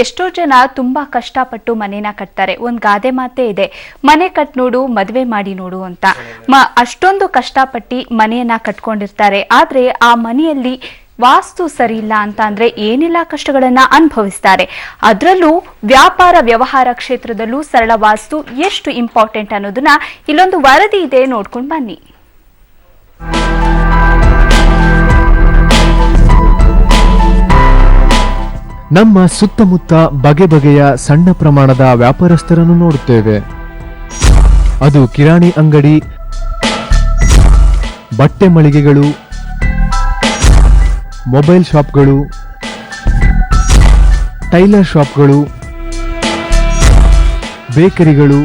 ಎಷ್ಟೋ ಜನ ತುಂಬಾ ಕಷ್ಟಪಟ್ಟು ಮನೇನ ಕಟ್ತಾರೆ. ಒಂದು ಗಾದೆ ಮಾತೇ ಇದೆ, ಮನೆ ಕಟ್ ನೋಡು ಮದುವೆ ಮಾಡಿ ನೋಡು ಅಂತ. ಅಷ್ಟೊಂದು ಕಷ್ಟಪಟ್ಟು ಮನೆಯನ್ನ ಕಟ್ಕೊಂಡಿರ್ತಾರೆ. ಆದ್ರೆ ಆ ಮನೆಯಲ್ಲಿ ವಾಸ್ತು ಸರಿ ಇಲ್ಲ ಅಂತ ಅಂದ್ರೆ ಏನೆಲ್ಲ ಕಷ್ಟಗಳನ್ನ ಅನುಭವಿಸ್ತಾರೆ. ಅದರಲ್ಲೂ ವ್ಯಾಪಾರ ವ್ಯವಹಾರ ಕ್ಷೇತ್ರದಲ್ಲೂ ಸರಳ ವಾಸ್ತು ಎಷ್ಟು ಇಂಪಾರ್ಟೆಂಟ್ ಅನ್ನೋದನ್ನ ಇಲ್ಲೊಂದು ವರದಿ ಇದೆ, ನೋಡ್ಕೊಂಡು ಬನ್ನಿ. ನಮ್ಮ ಸುತ್ತಮುತ್ತ ಬಗೆ ಬಗೆಯ ಸಣ್ಣ ಪ್ರಮಾಣದ ವ್ಯಾಪಾರಸ್ಥರನ್ನು ನೋಡುತ್ತೇವೆ. ಅದು ಕಿರಾಣಿ ಅಂಗಡಿ, ಬಟ್ಟೆ ಮಳಿಗೆಗಳು, ಮೊಬೈಲ್ ಶಾಪ್ಗಳು, ಟೈಲರ್ ಶಾಪ್ಗಳು, ಬೇಕರಿಗಳು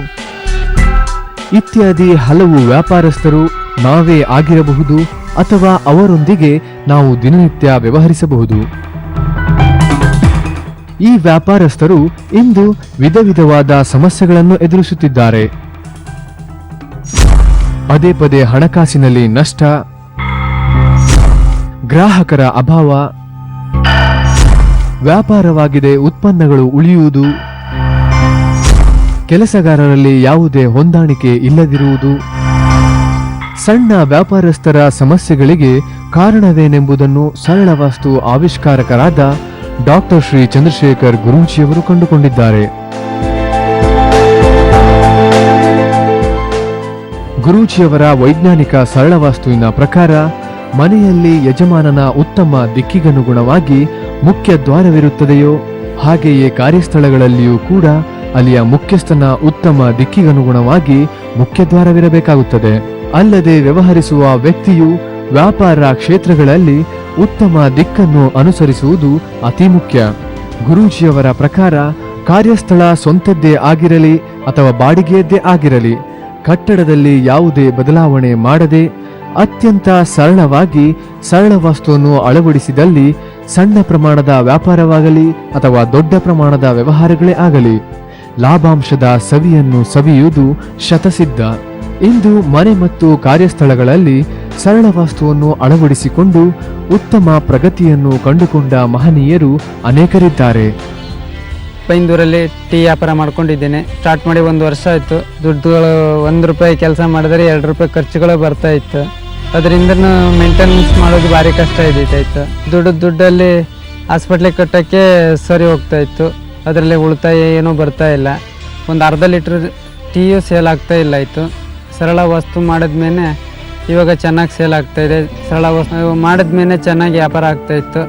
ಇತ್ಯಾದಿ ಹಲವು ವ್ಯಾಪಾರಸ್ಥರು ನಾವೇ ಆಗಿರಬಹುದು ಅಥವಾ ಅವರೊಂದಿಗೆ ನಾವು ದಿನನಿತ್ಯ ವ್ಯವಹರಿಸಬಹುದು. ಈ ವ್ಯಾಪಾರಸ್ಥರು ಇಂದು ವಿಧ ವಿಧವಾದ ಸಮಸ್ಯೆಗಳನ್ನು ಎದುರಿಸುತ್ತಿದ್ದಾರೆ. ಪದೇ ಪದೇ ಹಣಕಾಸಿನಲ್ಲಿ ನಷ್ಟ, ಗ್ರಾಹಕರ ಅಭಾವ, ವ್ಯಾಪಾರವಾಗಿದೆ ಉತ್ಪನ್ನಗಳು ಉಳಿಯುವುದು, ಕೆಲಸಗಾರರಲ್ಲಿ ಯಾವುದೇ ಹೊಂದಾಣಿಕೆ ಇಲ್ಲದಿರುವುದು. ಸಣ್ಣ ವ್ಯಾಪಾರಸ್ಥರ ಸಮಸ್ಯೆಗಳಿಗೆ ಕಾರಣವೇನೆಂಬುದನ್ನು ಸರಳ ವಾಸ್ತು ಆವಿಷ್ಕಾರಕರಾದ ಡಾಕ್ಟರ್ ಶ್ರೀ ಚಂದ್ರಶೇಖರ್ ಗುರೂಜಿಯವರು ಕಂಡುಕೊಂಡಿದ್ದಾರೆ. ಗುರೂಜಿಯವರ ವೈಜ್ಞಾನಿಕ ಸರಳ ವಾಸ್ತುವಿನ ಪ್ರಕಾರ ಮನೆಯಲ್ಲಿ ಯಜಮಾನನ ಉತ್ತಮ ದಿಕ್ಕಿಗನುಗುಣವಾಗಿ ಮುಖ್ಯ ದ್ವಾರವಿರುತ್ತದೆಯೋ ಹಾಗೆಯೇ ಕಾರ್ಯಸ್ಥಳಗಳಲ್ಲಿಯೂ ಕೂಡ ಅಲ್ಲಿಯ ಮುಖ್ಯಸ್ಥನ ಉತ್ತಮ ದಿಕ್ಕಿಗನುಗುಣವಾಗಿ ಮುಖ್ಯ ದ್ವಾರವಿರಬೇಕಾಗುತ್ತದೆ. ಅಲ್ಲದೆ ವ್ಯವಹರಿಸುವ ವ್ಯಕ್ತಿಯು ವ್ಯಾಪಾರ ಕ್ಷೇತ್ರಗಳಲ್ಲಿ ಉತ್ತಮ ದಿಕ್ಕನ್ನು ಅನುಸರಿಸುವುದು ಅತಿ ಮುಖ್ಯ. ಗುರೂಜಿಯವರ ಪ್ರಕಾರ ಕಾರ್ಯಸ್ಥಳ ಸ್ವಂತದ್ದೇ ಆಗಿರಲಿ ಅಥವಾ ಬಾಡಿಗೆಯದ್ದೇ ಆಗಿರಲಿ, ಕಟ್ಟಡದಲ್ಲಿ ಯಾವುದೇ ಬದಲಾವಣೆ ಮಾಡದೆ ಅತ್ಯಂತ ಸರಳವಾಗಿ ಸರಳ ವಾಸ್ತುವನ್ನು ಅಳವಡಿಸಿದಲ್ಲಿ ಸಣ್ಣ ಪ್ರಮಾಣದ ವ್ಯಾಪಾರವಾಗಲಿ ಅಥವಾ ದೊಡ್ಡ ಪ್ರಮಾಣದ ವ್ಯವಹಾರಗಳೇ ಆಗಲಿ ಲಾಭಾಂಶದ ಸವಿಯನ್ನು ಸವಿಯುವುದು ಶತಸಿದ್ಧ. ಇಂದು ಮನೆ ಮತ್ತು ಕಾರ್ಯಸ್ಥಳಗಳಲ್ಲಿ ಸರಳ ವಾಸ್ತುವನ್ನು ಅಳವಡಿಸಿಕೊಂಡು ಉತ್ತಮ ಪ್ರಗತಿಯನ್ನು ಕಂಡುಕೊಂಡ ಮಹನೀಯರು ಅನೇಕರಿದ್ದಾರೆ. ಪೈಂದೂರಲ್ಲಿ ಟೀ ವ್ಯಾಪಾರ ಮಾಡ್ಕೊಂಡಿದ್ದೇನೆ. ಸ್ಟಾರ್ಟ್ ಮಾಡಿ 1 ವರ್ಷ ಆಯಿತು. ದುಡ್ಡುಗಳು 1 ರೂಪಾಯಿ ಕೆಲಸ ಮಾಡಿದರೆ 2 ರೂಪಾಯಿ ಖರ್ಚುಗಳು ಬರ್ತಾ ಇತ್ತು. ಅದರಿಂದ ಮೇಂಟೆನೆನ್ಸ್ ಮಾಡೋದು ಭಾರಿ ಕಷ್ಟ ಇದ್ದಿತ್ತು. ದುಡ್ಡಲ್ಲಿ ಹಾಸ್ಪಿಟ್ಲಿಗೆ ಕಟ್ಟೋಕ್ಕೆ ಸರಿ ಹೋಗ್ತಾ ಇತ್ತು. ಅದರಲ್ಲಿ ಉಳಿತಾಯ ಏನೂ ಬರ್ತಾ ಇಲ್ಲ. ಒಂದು ಅರ್ಧ ಲೀಟ್ರ್ ಟೀಯು ಸೇಲ್ ಆಗ್ತಾ ಇಲ್ಲ ಇತ್ತು. ಸರಳ ವಸ್ತು ಮಾಡಿದ್ಮೇಲೆ ಇವಾಗ ಚೆನ್ನಾಗಿ ಸೇಲ್ ಆಗ್ತಾಯಿದೆ. ಸರಳ ವಸ್ತು ಮಾಡಿದ್ಮೇಲೆ ಚೆನ್ನಾಗಿ ವ್ಯಾಪಾರ ಆಗ್ತಾಯಿತ್ತು.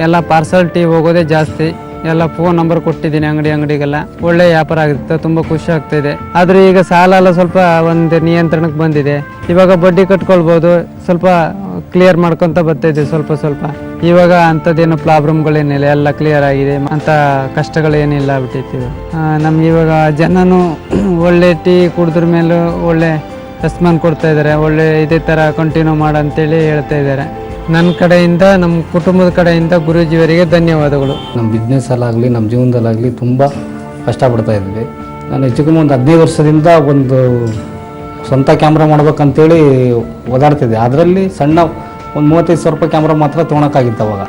ಎಲ್ಲ ಪಾರ್ಸಲ್ ಟೀ ಹೋಗೋದೇ ಜಾಸ್ತಿ. ಎಲ್ಲ ಫೋನ್ ನಂಬರ್ ಕೊಟ್ಟಿದ್ದೀನಿ ಅಂಗಡಿಗೆಲ್ಲ. ಒಳ್ಳೆ ವ್ಯಾಪಾರ ಆಗಿರುತ್ತೆ, ತುಂಬ ಖುಷಿ ಆಗ್ತಾಯಿದೆ. ಆದರೆ ಈಗ ಸಾಲ ಎಲ್ಲ ಸ್ವಲ್ಪ ಒಂದು ನಿಯಂತ್ರಣಕ್ಕೆ ಬಂದಿದೆ. ಇವಾಗ ಬಡ್ಡಿ ಕಟ್ಕೊಳ್ಬೋದು, ಸ್ವಲ್ಪ ಕ್ಲಿಯರ್ ಮಾಡ್ಕೊತ ಬರ್ತಾಯಿದೆ ಸ್ವಲ್ಪ. ಇವಾಗ ಅಂಥದ್ದೇನು ಪ್ರಾಬ್ಲಮ್ಗಳೇನಿಲ್ಲ, ಎಲ್ಲ ಕ್ಲಿಯರ್ ಆಗಿದೆ. ಅಂಥ ಕಷ್ಟಗಳೇನಿಲ್ಲ ಬಿಟ್ಟಿತ್ತು. ನಮ್ಗೆ ಇವಾಗ ಜನನು ಒಳ್ಳೆ ಟೀ ಕುಡಿದ್ರ ಮೇಲೂ ಒಳ್ಳೆ ರೆಸ್ಪಾನ್ಸ್ ಕೊಡ್ತಾ ಇದ್ದಾರೆ. ಒಳ್ಳೆ ಇದೇ ಥರ ಕಂಟಿನ್ಯೂ ಮಾಡಂತೇಳಿ ಹೇಳ್ತಾ ಇದ್ದಾರೆ. ನನ್ನ ಕಡೆಯಿಂದ, ನಮ್ಮ ಕುಟುಂಬದ ಕಡೆಯಿಂದ ಗುರೂಜಿಯವರಿಗೆ ಧನ್ಯವಾದಗಳು. ನಮ್ಮ ಬಿಸ್ನೆಸ್ಸಲ್ಲಾಗಲಿ ನಮ್ಮ ಜೀವನದಲ್ಲಾಗಲಿ ತುಂಬ ಕಷ್ಟಪಡ್ತಾ ಇದ್ವಿ. ನಾನು ಹೆಚ್ಚು ಕಮ್ಮಿ ಒಂದು 15 ವರ್ಷದಿಂದ ಒಂದು ಸ್ವಂತ ಕ್ಯಾಮ್ರಾ ಮಾಡ್ಬೇಕಂತೇಳಿ ಓದಾಡ್ತಿದ್ದೆ. ಅದರಲ್ಲಿ ಸಣ್ಣ ಒಂದು 35,000 ರೂಪಾಯಿ ಕ್ಯಾಮ್ರಾ ಮಾತ್ರ ತೊಗೊಳಕ್ಕಾಗಿತ್ತು ಅವಾಗ.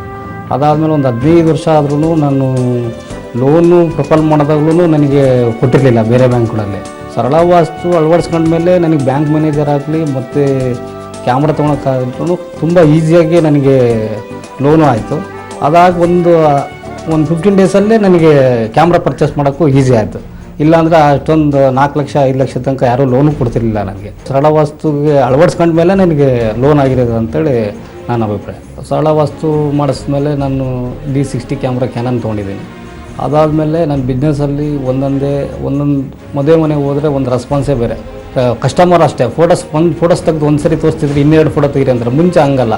ಅದಾದಮೇಲೆ ಒಂದು 15 ವರ್ಷ ಆದ್ರೂ ನಾನು ಲೋನು ಪ್ರೊಫೈಲ್ ಮಾಡಿದಾಗ್ಲೂ ನನಗೆ ಕೊಟ್ಟಿರಲಿಲ್ಲ ಬೇರೆ ಬ್ಯಾಂಕ್ಗಳಲ್ಲಿ. ಸರಳ ವಾಸ್ತು ಅಳವಡಿಸ್ಕೊಂಡ್ಮೇಲೆ ನನಗೆ ಬ್ಯಾಂಕ್ ಮ್ಯಾನೇಜರ್ ಆಗಲಿ ಮತ್ತು ಕ್ಯಾಮ್ರಾ ತೊಗೊಳಕ್ಕಾದ್ರೂ ತುಂಬ ಈಸಿಯಾಗಿ ನನಗೆ ಲೋನು ಆಯಿತು. ಅದಾಗಿ ಒಂದು 15 ಡೇಸಲ್ಲೇ ನನಗೆ ಕ್ಯಾಮ್ರಾ ಪರ್ಚೇಸ್ ಮಾಡೋಕ್ಕೂ ಈಸಿ ಆಯಿತು. ಇಲ್ಲಾಂದರೆ ಅಷ್ಟೊಂದು 4 ಲಕ್ಷ 5 ಲಕ್ಷ ತನಕ ಯಾರೂ ಲೋನು ಕೊಡ್ತಿರಲಿಲ್ಲ ನನಗೆ. ಸರಳ ವಾಸ್ತುಗೆ ಅಳವಡಿಸ್ಕೊಂಡ್ಮೇಲೆ ನನಗೆ ಲೋನ್ ಆಗಿರೋದು ಅಂತೇಳಿ ನನ್ನ ಅಭಿಪ್ರಾಯ. ಸರಳ ವಾಸ್ತು ಮಾಡಿಸ್ಮೇಲೆ ನಾನು D60 ಕ್ಯಾಮ್ರಾ ಕ್ಯಾನನ್ ತೊಗೊಂಡಿದ್ದೀನಿ. ಅದಾದಮೇಲೆ ನನ್ನ ಬಿಸ್ನೆಸ್ಸಲ್ಲಿ ಒಂದೊಂದು ಮದುವೆ ಮನೆಗೆ ಹೋದರೆ ಒಂದು ರೆಸ್ಪಾನ್ಸೇ ಬೇರೆ. ಕಸ್ಟಮರ್ ಅಷ್ಟೇ ಒಂದು ಫೋಟೋಸ್ ತೆಗೆದು ಒಂದು ಸರಿ ತೋರಿಸ್ತಿದ್ರು, 2 ಫೋಟೋ ತೆಗೀರಿ ಅಂತಾರೆ. ಮುಂಚೆ ಹಂಗಲ್ಲ,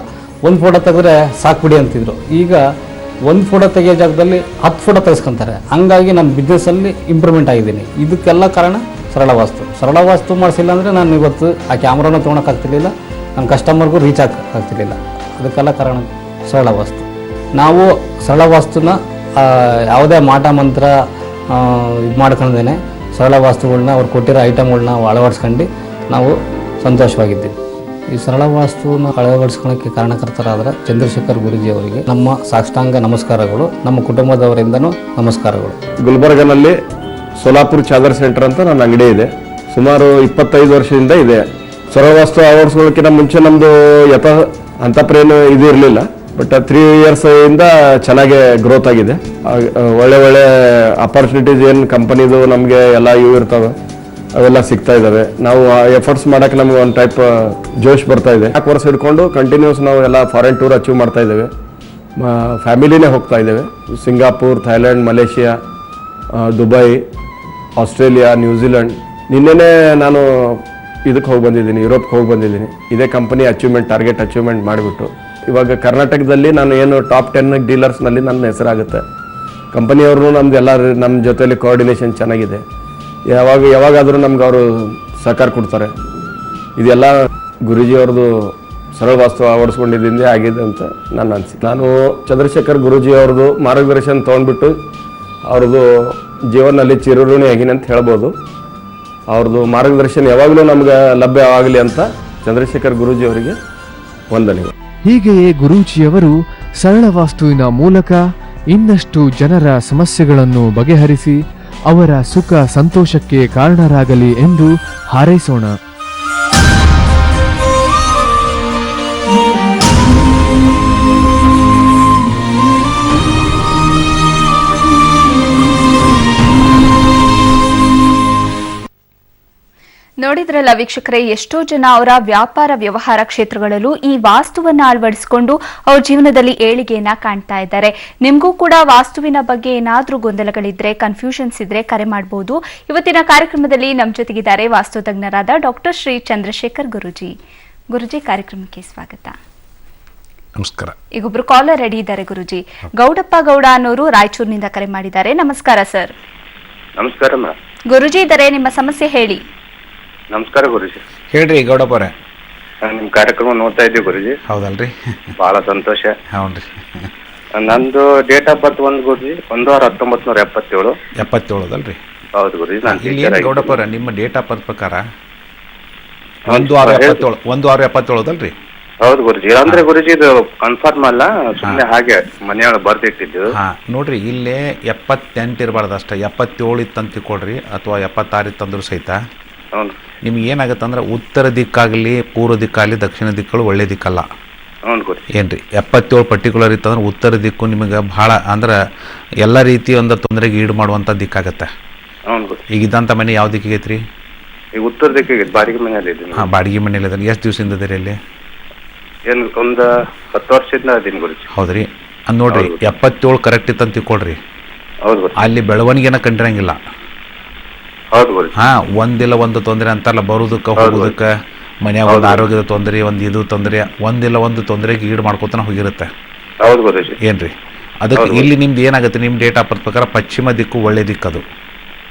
1 ಫೋಟೋ ತೆಗೆದ್ರೆ ಸಾಕ್ಬಿಡಿ ಅಂತಿದ್ರು. ಈಗ 1 ಫೋಟೋ ತೆಗಿಯೋ ಜಾಗದಲ್ಲಿ 10 ಫೋಟೋ ತೆಗೆಸ್ಕೊತಾರೆ. ಹಂಗಾಗಿ ನನ್ನ ಬಿಸ್ನೆಸ್ಸಲ್ಲಿ ಇಂಪ್ರೂವ್ಮೆಂಟ್ ಆಗಿದ್ದೀನಿ. ಇದಕ್ಕೆಲ್ಲ ಕಾರಣ ಸರಳ ವಾಸ್ತು ಮಾಡಿಸಿಲ್ಲ ಅಂದರೆ ನಾನು ಇವತ್ತು ಆ ಕ್ಯಾಮ್ರಾನ ತೊಗೊಳಕ್ಕಾಗ್ತಿರ್ಲಿಲ್ಲ, ನನ್ನ ಕಸ್ಟಮರ್ಗೂ ರೀಚ್ ಆಗ್ತಿರ್ಲಿಲ್ಲ. ಅದಕ್ಕೆಲ್ಲ ಕಾರಣ ಸರಳ ವಾಸ್ತು. ನಾವು ಸರಳ ವಾಸ್ತುನ ಯಾವುದೇ ಮಾಟ ಮಂತ್ರ ಇದು ಮಾಡ್ಕೊಂಡೇನೆ ಸರಳ ವಾಸ್ತುಗಳನ್ನ ಅವ್ರು ಕೊಟ್ಟಿರೋ ಐಟಮ್ಗಳನ್ನ ನಾವು ಅಳವಡಿಸ್ಕೊಂಡು ನಾವು ಸಂತೋಷವಾಗಿದ್ದೀವಿ. ಈ ಸರಳ ವಾಸ್ತುವನ್ನು ಅಳವಡಿಸ್ಕೊಳ್ಳೋಕ್ಕೆ ಕಾರಣಕರ್ತರಾದ ಚಂದ್ರಶೇಖರ್ ಗುರೂಜಿ ಅವರಿಗೆ ನಮ್ಮ ಸಾಷ್ಟಾಂಗ ನಮಸ್ಕಾರಗಳು, ನಮ್ಮ ಕುಟುಂಬದವರಿಂದನೂ ನಮಸ್ಕಾರಗಳು. ಗುಲ್ಬರ್ಗನಲ್ಲಿ ಸೋಲಾಪುರ್ ಚಾದರ್ ಸೆಂಟರ್ ಅಂತ ನನ್ನ ಅಂಗಡಿ ಇದೆ. ಸುಮಾರು 25 ವರ್ಷದಿಂದ ಇದೆ. ಸರಳ ವಾಸ್ತು ಅಳವಡಿಸ್ಕೊಳ್ಳೋಕ್ಕಿಂತ ಮುಂಚೆ ನಮ್ಮದು ಅಂತಪ್ರೇನು ಇದು ಇರಲಿಲ್ಲ. ಬಟ್ 3 ಇಯರ್ಸ್ ಇಂದ ಚೆನ್ನಾಗಿ ಗ್ರೋತ್ ಆಗಿದೆ. ಒಳ್ಳೆ ಅಪರ್ಚುನಿಟೀಸ್ ಏನು ಕಂಪನಿದು ನಮಗೆ ಎಲ್ಲ ಇವು ಇರ್ತವೆ ಅವೆಲ್ಲ ಸಿಗ್ತಾ ಇದ್ದಾವೆ. ನಾವು ಎಫರ್ಟ್ಸ್ ಮಾಡೋಕ್ಕೆ ನಮ್ಗೆ ಒಂದು ಟೈಪ್ ಜೋಶ್ ಬರ್ತಾ ಇದೆ. 4 ವರ್ಷ ಹಿಡ್ಕೊಂಡು ಕಂಟಿನ್ಯೂಸ್ ನಾವು ಎಲ್ಲ ಫಾರಿನ್ ಟೂರ್ ಅಚೀವ್ ಮಾಡ್ತಾ ಇದ್ದೇವೆ. ಫ್ಯಾಮಿಲಿನೇ ಹೋಗ್ತಾ ಇದ್ದೇವೆ. Singapore, Thailand, Malaysia, Dubai, Australia, New Zealand. ನಿನ್ನೆನೇ ನಾನು ಇದಕ್ಕೆ ಹೋಗಿ ಬಂದಿದ್ದೀನಿ, ಯುರೋಪ್ಗೆ ಹೋಗಿ ಬಂದಿದ್ದೀನಿ. ಇದೇ ಕಂಪನಿ ಟಾರ್ಗೆಟ್ ಅಚೀವ್ಮೆಂಟ್ ಮಾಡಿಬಿಟ್ಟು ಇವಾಗ ಕರ್ನಾಟಕದಲ್ಲಿ ನಾನು ಏನು ಟಾಪ್ 10 ಡೀಲರ್ಸ್ನಲ್ಲಿ ನನ್ನ ಹೆಸರಾಗುತ್ತೆ. ಕಂಪನಿಯವರು ನಮ್ಮ ಜೊತೆಲಿ ಕೋಆರ್ಡಿನೇಷನ್ ಚೆನ್ನಾಗಿದೆ. ಯಾವಾಗಾದರೂ ನಮ್ಗೆ ಅವರು ಸಹಕಾರ ಕೊಡ್ತಾರೆ. ಇದೆಲ್ಲ ಗುರೂಜಿ ಅವ್ರದ್ದು ಸರಳ ವಾಸ್ತು ಅಳವಡಿಸ್ಕೊಂಡಿದ್ದಿಂದ ಆಗಿದೆ ಅಂತ ನನ್ನ ಅನಿಸಿಕೆ. ನಾನು ಚಂದ್ರಶೇಖರ್ ಗುರೂಜಿ ಅವ್ರದ್ದು ಮಾರ್ಗದರ್ಶನ ತೊಗೊಂಡ್ಬಿಟ್ಟು ಅವ್ರದ್ದು ಜೀವನದಲ್ಲಿ ಚಿರಋಣಿ ಆಗಿನಿ ಅಂತ ಹೇಳ್ಬೋದು. ಅವ್ರದ್ದು ಮಾರ್ಗದರ್ಶನ ಯಾವಾಗಲೂ ನಮ್ಗೆ ಲಭ್ಯವಾಗಲಿ ಅಂತ ಚಂದ್ರಶೇಖರ್ ಗುರೂಜಿ ಅವರಿಗೆ ವಂದನೆಗಳು. ಹೀಗೆಯೇ ಗುರೂಜಿಯವರು ಸರಳ ವಾಸ್ತುವಿನ ಮೂಲಕ ಇನ್ನಷ್ಟು ಜನರ ಸಮಸ್ಯೆಗಳನ್ನು ಬಗೆಹರಿಸಿ ಅವರ ಸುಖ ಸಂತೋಷಕ್ಕೆ ಕಾರಣರಾಗಲಿ ಎಂದು ಹಾರೈಸೋಣ. ನೋಡಿದ್ರಲ್ಲ ವೀಕ್ಷಕರೇ, ಎಷ್ಟೋ ಜನ ಅವರ ವ್ಯಾಪಾರ ವ್ಯವಹಾರ ಕ್ಷೇತ್ರಗಳಲ್ಲೂ ಈ ವಾಸ್ತುವನ್ನ ಅಳವಡಿಸಿಕೊಂಡು ಅವ್ರ ಜೀವನದಲ್ಲಿ ಏಳಿಗೆಯನ್ನ ಕಾಣ್ತಾ ಇದ್ದಾರೆ. ನಿಮಗೂ ಕೂಡ ವಾಸ್ತುವಿನ ಬಗ್ಗೆ ಏನಾದ್ರೂ ಗೊಂದಲಗಳಿದ್ರೆ, ಕನ್ಫ್ಯೂಷನ್ಸ್ ಇದ್ರೆ ಕರೆ ಮಾಡಬಹುದು. ಇವತ್ತಿನ ಕಾರ್ಯಕ್ರಮದಲ್ಲಿ ನಮ್ಮ ಜೊತೆಗಿದ್ದಾರೆ ವಾಸ್ತು ತಜ್ಞರಾದ ಡಾಕ್ಟರ್ ಶ್ರೀ ಚಂದ್ರಶೇಖರ್ ಗುರೂಜಿ. ಗುರೂಜಿ, ಕಾರ್ಯಕ್ರಮಕ್ಕೆ ಸ್ವಾಗತ. ನಮಸ್ಕಾರ. ಈಗೊಬ್ರು ಕಾಲರ್ ರೆಡಿ ಇದ್ದಾರೆ ಗುರೂಜಿ. ಗೌಡಪ್ಪ ಗೌಡ ಅನ್ನೋರು ರಾಯಚೂರಿನಿಂದ ಕರೆ ಮಾಡಿದ್ದಾರೆ. ನಮಸ್ಕಾರ ಸರ್. ನಮಸ್ಕಾರ ಮೇಡಮ್. ಗುರೂಜಿ ಇದ್ದಾರೆ, ನಿಮ್ಮ ಸಮಸ್ಯೆ ಹೇಳಿ. ನಮಸ್ಕಾರ ಗುರುಜಿ. ಹೇಳ್ರಿ ಗೌಡಪ್ಪರೇ. ನಿಮ್ ಕಾರ್ಯಕ್ರಮ ನೋಡ್ತಾ ಇದ್ದೀವಿ ಗುರುಜಿ. ಹೌದಲ್ರಿ? ಬಹಳ ಸಂತೋಷ. ಹೌನ್ರಿ. ನಂದು ಡೇಟ್ ಆಫ್ ಬರ್ತ್ ಒಂದು ಗುರುಜಿ 1/6/1977. 77 ಹೌದು ಗುರುಜಿ. ಇಲ್ಲಿ ಗೌಡಪ್ಪರ ನಿಮ್ಮ ಡೇಟ್ ಆಫ್ ಬರ್ತ್ ಪ್ರಕಾರ 1/6/77 ಹೌದು ಗುರುಜಿ. ಅಂದ್ರೆ ಗುರುಜಿ ಇದು ಕನ್ಫರ್ಮ್ ಅಲ್ಲ, ಸುಮ್ಮನೆ ಹಾಗೆ ಮನೆಯೊಳಗೆ ಬರ್ದಿಟ್ಟಿದ್ದು. ಹಾ ನೋಡ್ರಿ, ಇಲ್ಲೇ 78 ಇರಬಾರ್ದು ಅಷ್ಟೇ. 77 ಇತ್ತಂತ ತಿಳ್ಕೊಳ್ರಿ, ಅಥವಾ 76 ಇತ್ತಂದ್ರೂ ಸಹಿತ ನಿಮ್ಗೆ ಏನಾಗುತ್ತೆ ಅಂದ್ರೆ ಉತ್ತರ ದಿಕ್ಕಾಗಲಿ, ಪೂರ್ವ ದಿಕ್ಕಾಗಲಿ, ದಕ್ಷಿಣ ದಿಕ್ಕಳು ಒಳ್ಳೆ ದಿಕ್ಕಲ್ಲ. ಏನ್ರಿ 77 ಪರ್ಟಿಕ್ಯುಲರ್ ಇತ್ತಂದ್ರೆ ಉತ್ತರ ದಿಕ್ಕು ನಿಮಗೆ ಭಾಳ ಅಂದ್ರೆ ಎಲ್ಲ ರೀತಿ ಒಂದು ತೊಂದರೆಗೆ ಈಡು ಮಾಡುವಂಥ ದಿಕ್ಕಾಗತ್ತೆ. ಈಗ ಇದ್ದಂಥ ಮನೆ ಯಾವ ದಿಕ್ಕಿಗೆ ಐತ್ರಿ? ಈಗ ಉತ್ತರ ದಿಕ್ಕಿಗೆ ಬಾಡಿಗೆ ಮನೆಯಲ್ಲಿ ಇದ್ದೀನಿ. ಹಾಂ, ಬಾಡಿಗೆ ಮನೆಯಲ್ಲಿ ಇದ್ದಾನೆ. ಎಷ್ಟು ದಿವಸದಿಂದ ಇದ್ದೀರಿ ಅಲ್ಲಿ? ಏನು ಒಂದು 10 ವರ್ಷದಿಂದ ಅದೀನಿ ಗುರುಜಿ. ಹೌದ್ರಿ. ಅದು ನೋಡ್ರಿ 77 ಕರೆಕ್ಟ್ ಇತ್ತಂತ ತಿಳ್ಕೊಳ್ರಿ. ಹೌದು. ಅಲ್ಲಿ ಬೆಳವಣಿಗೆನ ಕಂಡಿರಂಗಿಲ್ಲ. ಹೌದು ಗುರುಜಿ. ಹಾ, ಒಂದಿಲ್ಲ ಒಂದು ತೊಂದರೆ ಅಂತಾರಲ್ಲ, ಬರೋದಕ್ಕೆ ಹೋಗೋದಕ್ಕೆ, ಮನ್ಯಾಗ ಒಂದು ಆರೋಗ್ಯದ ತೊಂದರೆ, ಒಂದು ಇದು ತೊಂದರೆ, ಒಂದಿಲ್ಲ ಒಂದು ತೊಂದರೆಗೆ ಈಡು ಮಾಡ್ಕೊತಾನೆ ಹೋಗಿರುತ್ತೆ. ಹೌದು ಗುರುಜಿ. ಏನ್ರಿ ಅದಕ್ಕೆ ಇಲ್ಲಿ ನಿಮ್ದು ಏನಾಗುತ್ತೆ, ನಿಮ್ಮ ಡೇಟ್ ಆಫ್ ಬರ್ತ್ ಪ್ರಕಾರ ಪಶ್ಚಿಮ ದಿಕ್ಕು ಒಳ್ಳೆ ದಿಕ್ಕದು.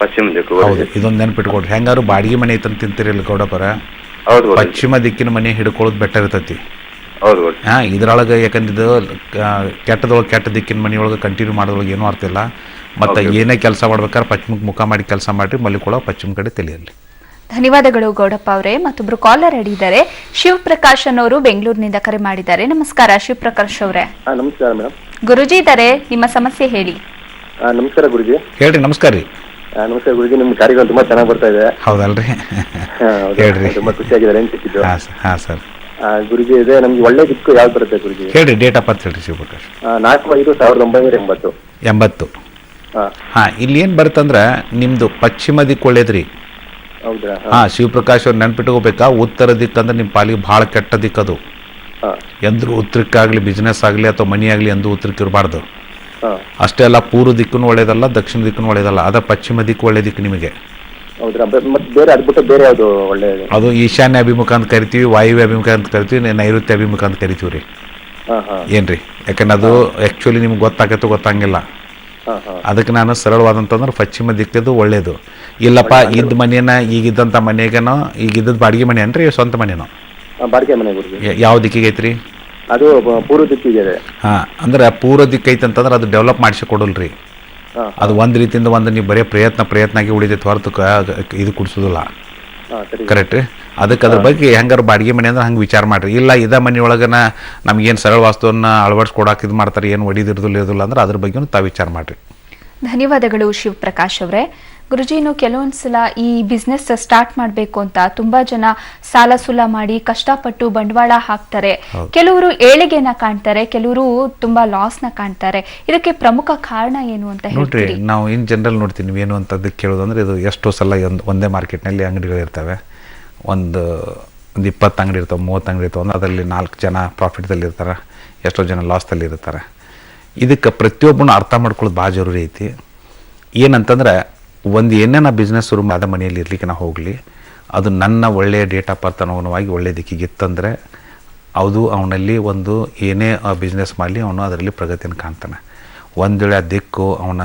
ಪಶ್ಚಿಮ ದಿಕ್ಕು. ಹೌದು, ಇದೊಂದು ನೆನ್ಪಿಟ್ಕೊಡ್ರಿ. ಹೆಂಗಾರು ಬಾಡಿಗೆ ಮನೆ ಐತಂತ ತಿಂತಿರಿಲ್ಲ ಗೌಡಪರ, ಪಶ್ಚಿಮ ದಿಕ್ಕಿನ ಮನೆ ಹಿಡ್ಕೊಳ್ಳೋದು ಬೆಟರ್ ಇರ್ತೈತಿ. ಹಾ, ಇದ್ರೊಳಗೆ ಯಾಕಂದ್ರೆ ಕೆಟ್ಟದೊಳಗೆ ಕೆಟ್ಟ ದಿಕ್ಕಿನ ಮನೆಯೊಳಗೆ ಕಂಟಿನ್ಯೂ ಮಾಡೋದ್ರೊಳಗೆ ಏನೂ ಅರ್ಥ ಇಲ್ಲ. ಮತ್ತು ಏನೇ ಕೆಲಸ ಮಾಡ್ಬೇಕಾದ್ರೆ ಪಶ್ಚಿಮಕ್ಕೆ ಮುಖ ಮಾಡಿ ಕೆಲಸ ಮಾಡಿ, ಮಲ್ಲಿಕೊಳ್ಳೋ ಪಶ್ಚಿಮ ಕಡೆ ತಿಳಿಯಲಿ. ಧನ್ಯವಾದಗಳು ಗೌಡಪ್ಪ ಅವರೇ. ಮತ್ತೊಬ್ರು ಕಾಲರ್ ಹಿಡಿದ್ದಾರೆ, ಶಿವಪ್ರಕಾಶ್ ಅನ್ನೋರು ಬೆಂಗಳೂರಿನಿಂದ ಕರೆ ಮಾಡಿದ್ದಾರೆ. ನಮಸ್ಕಾರ ಶಿವಪ್ರಕಾಶ್ ಅವರೇ. ನಮಸ್ಕಾರ ಮೇಡಮ್. ಗುರುಜಿ ಇದ್ದಾರೆ, ನಿಮ್ಮ ಸಮಸ್ಯೆ ಹೇಳಿ. ನಮಸ್ಕಾರ ಗುರುಜಿ. ಹೇಳ್ರಿ. ನಮಸ್ಕಾರ ರೀ. ನಮಸ್ಕಾರ ಗುರುಜಿ. ನಿಮ್ಮ ಕಾರ್ಯಕ್ರಮ ತುಂಬಾ ಚೆನ್ನಾಗಿ ಬರ್ತಾ ಇದೆ. ಹೌದಲ್ರಿ? ಹೇಳ್ರಿ. ತುಂಬಾ ಖುಷಿಯಾಗಿದೆ ಅನ್ಸಿದ್ದು. ಹಾಂ ಸರ್. ಗುರುಜಿ, ಇದೆ ನಮ್ಗೆ ಒಳ್ಳೆ ದಿಕ್ಕು ಯಾವ್ದು ಬರುತ್ತೆ ಗುರುಜಿ? ಹೇಳ್ರಿ, ಡೇಟ್ ಆಫ್ ಬರ್ತ್ ಹೇಳ್ರಿ ಶಿವಪ್ರಕಾಶ್. 4/5/1980. 80. ಹಾಂ, ಇಲ್ಲಿ ಏನು ಬರುತ್ತಂದ್ರೆ ನಿಮ್ಮದು ಪಶ್ಚಿಮ ದಿಕ್ಕು ಒಳ್ಳೇದ್ರಿ. ಹೌದಾ? ಹಾಂ, ಶಿವಪ್ರಕಾಶ್ ಅವ್ರು ನೆನ್ಪಿಟ್ಕೋಬೇಕಾ, ಉತ್ತರ ದಿಕ್ಕಂದ್ರೆ ನಿಮ್ಮ ಪಾಲಿಗೆ ಭಾಳ ಕೆಟ್ಟ ದಿಕ್ಕದು. ಎಂದ್ರೂ ಉತ್ತರಕ್ಕಾಗಲಿ, ಬಿಸ್ನೆಸ್ ಆಗಲಿ ಅಥವಾ ಮನಿ ಆಗಲಿ ಎಂದೂ ಉತ್ತರಕ್ಕೆ ಇರಬಾರ್ದು. ಅಷ್ಟೇ ಅಲ್ಲ, ಪೂರ್ವ ದಿಕ್ಕೂ ಒಳ್ಳೇದಲ್ಲ, ದಕ್ಷಿಣ ದಿಕ್ಕೂ ಒಳ್ಳೇದಲ್ಲ. ಅದ ಪಶ್ಚಿಮ ದಿಕ್ಕು ಒಳ್ಳೆ ದಿಕ್ಕು ನಿಮಗೆ. ಅದು ಈಶಾನ್ಯ ಅಭಿಮುಖ ಅಂತ ಕರಿತೀವಿ, ವಾಯುವ್ಯ ಅಭಿಮುಖ ಅಂತ ಕರಿತೀವಿ, ನೈಋತ್ಯ ಅಭಿಮುಖ ಅಂತ ಕರಿತೀವಿ ರೀ. ಏನ್ರಿ, ಯಾಕಂದ್ರೆ ಅದು ಆ್ಯಕ್ಚುಲಿ ನಿಮ್ಗೆ ಗೊತ್ತಾಗಂಗಿಲ್ಲ. ಅದಕ್ಕೆ ನಾನು ಸರಳವಾದಂತಂದ್ರೆ ಪಶ್ಚಿಮ ದಿಕ್ಕದು ಒಳ್ಳೇದು. ಇಲ್ಲಪ್ಪ ಇದ್ದ ಮನೇನ, ಈಗಿದ್ದಂಥ ಮನೆಗೇನೋ, ಈಗಿದ್ದದ್ದು ಬಾಡಿಗೆ ಮನೆ ಅನ್ರಿ ಸ್ವಂತ ಮನೆನೋ? ಬಾಡಿಗೆ ಮನೆ. ಯಾವ ದಿಕ್ಕಿಗೆ ಐತ್ರಿ? ಅದು ಪೂರ್ವ ದಿಕ್ಕಿಗೆ. ಹಾಂ, ಅಂದ್ರೆ ಪೂರ್ವ ದಿಕ್ಕ ಐತಂತಂದ್ರೆ ಅದು ಡೆವಲಪ್ ಮಾಡಿಸಿ ಕೊಡಲ್ರಿ. ಅದು ಒಂದು ರೀತಿಯಿಂದ ಒಂದು ನೀವು ಬರೀ ಪ್ರಯತ್ನ ಆಗಿ ಉಳಿದೈತೆ ಹೊರತು ಇದು ಕುಡಿಸೋದಿಲ್ಲ. ಕರೆಕ್ಟ್ ರೀ. ಅದಕ್ಕೆ ಅದ್ರ ಬಗ್ಗೆ ಹೆಂಗಾರು ಬಾಡಿಗೆ ಮನೆ ಅಂದ್ರೆ ಹಂಗೆ ವಿಚಾರ ಮಾಡಿರಿ. ಇಲ್ಲ ಇದ ಮನೆ ಒಳಗನ ನಮ್ಗೇನು ಸರಳ ವಾಸ್ತುವನ್ನ ಅಳವಡಿಸ್ಕೊಡಕ್ಕೆ ಇದು ಮಾಡ್ತಾರೆ, ಏನು ಒಡಿದಿರೋದಿಲ್ಲ ಅಂದ್ರೆ ಅದ್ರ ಬಗ್ಗೆನೂ ತಾವು ವಿಚಾರ ಮಾಡಿರಿ. ಧನ್ಯವಾದಗಳು ಶಿವಪ್ರಕಾಶ್ ಅವರೇ. ಗುರುಜಿ, ಇನ್ನು ಕೆಲವೊಂದ್ಸಲ ಈ ಬಿಸ್ನೆಸ್ ಸ್ಟಾರ್ಟ್ ಮಾಡಬೇಕು ಅಂತ ತುಂಬಾ ಜನ ಸಾಲ ಸೂಲ ಮಾಡಿ ಕಷ್ಟಪಟ್ಟು ಬಂಡವಾಳ ಹಾಕ್ತಾರೆ. ಕೆಲವರು ಏಳಿಗೆನ ಕಾಣ್ತಾರೆ, ಕೆಲವರು ತುಂಬಾ ಲಾಸ್ನ ಕಾಣ್ತಾರೆ. ಇದಕ್ಕೆ ಪ್ರಮುಖ ಕಾರಣ ಏನು ಅಂತ ನೋಡ್ರಿ, ಹೇಳ್ತೀರಿ? ನಾವು ಇನ್ ಜನರಲ್ ನೋಡ್ತೀವಿ, ನೀವೇನು ಅಂತದಕ್ಕೆ ಕೇಳೋದಂದ್ರೆ ಇದು ಎಷ್ಟೋ ಸಲ ಒಂದೇ ಮಾರ್ಕೆಟ್ನಲ್ಲಿ ಅಂಗಡಿಗಳಿರ್ತವೆ. ಒಂದು 20 ಅಂಗಡಿ ಇರ್ತವೆ, 30 ಅಂಗಡಿ ಇರ್ತವೆ ಅಂದ್ರೆ ಅದರಲ್ಲಿ 4 ಜನ ಪ್ರಾಫಿಟ್ದಲ್ಲಿ ಇರ್ತಾರೆ, ಎಷ್ಟೋ ಜನ ಲಾಸ್ದಲ್ಲಿ ಇರ್ತಾರೆ. ಇದಕ್ಕೆ ಪ್ರತಿಯೊಬ್ಬನು ಅರ್ಥ ಮಾಡ್ಕೊಳ್ಳೋದು ಭಾಳ ಜರೂರಿ ಐತಿ. ಏನಂತಂದ್ರೆ ಒಂದು ಏನೇನ ಬಿಸ್ನೆಸ್ ಶುರು ಅದ ಮನೆಯಲ್ಲಿ ಇರ್ಲಿಕ್ಕೆ ನಾವು ಹೋಗಲಿ, ಅದು ನನ್ನ ಒಳ್ಳೆಯ ಡೇಟಾ ಪರ್ತನುಗುಣವಾಗಿ ಒಳ್ಳೆಯ ದಿಕ್ಕಿಗಿತ್ತಂದರೆ ಅದು ಅವನಲ್ಲಿ ಒಂದು ಏನೇ ಬಿಸ್ನೆಸ್ ಮಾಡಲಿ ಅವನು ಅದರಲ್ಲಿ ಪ್ರಗತಿಯನ್ನು ಕಾಣ್ತಾನೆ. ಒಂದು ವೇಳೆ ಆ ದಿಕ್ಕು ಅವನ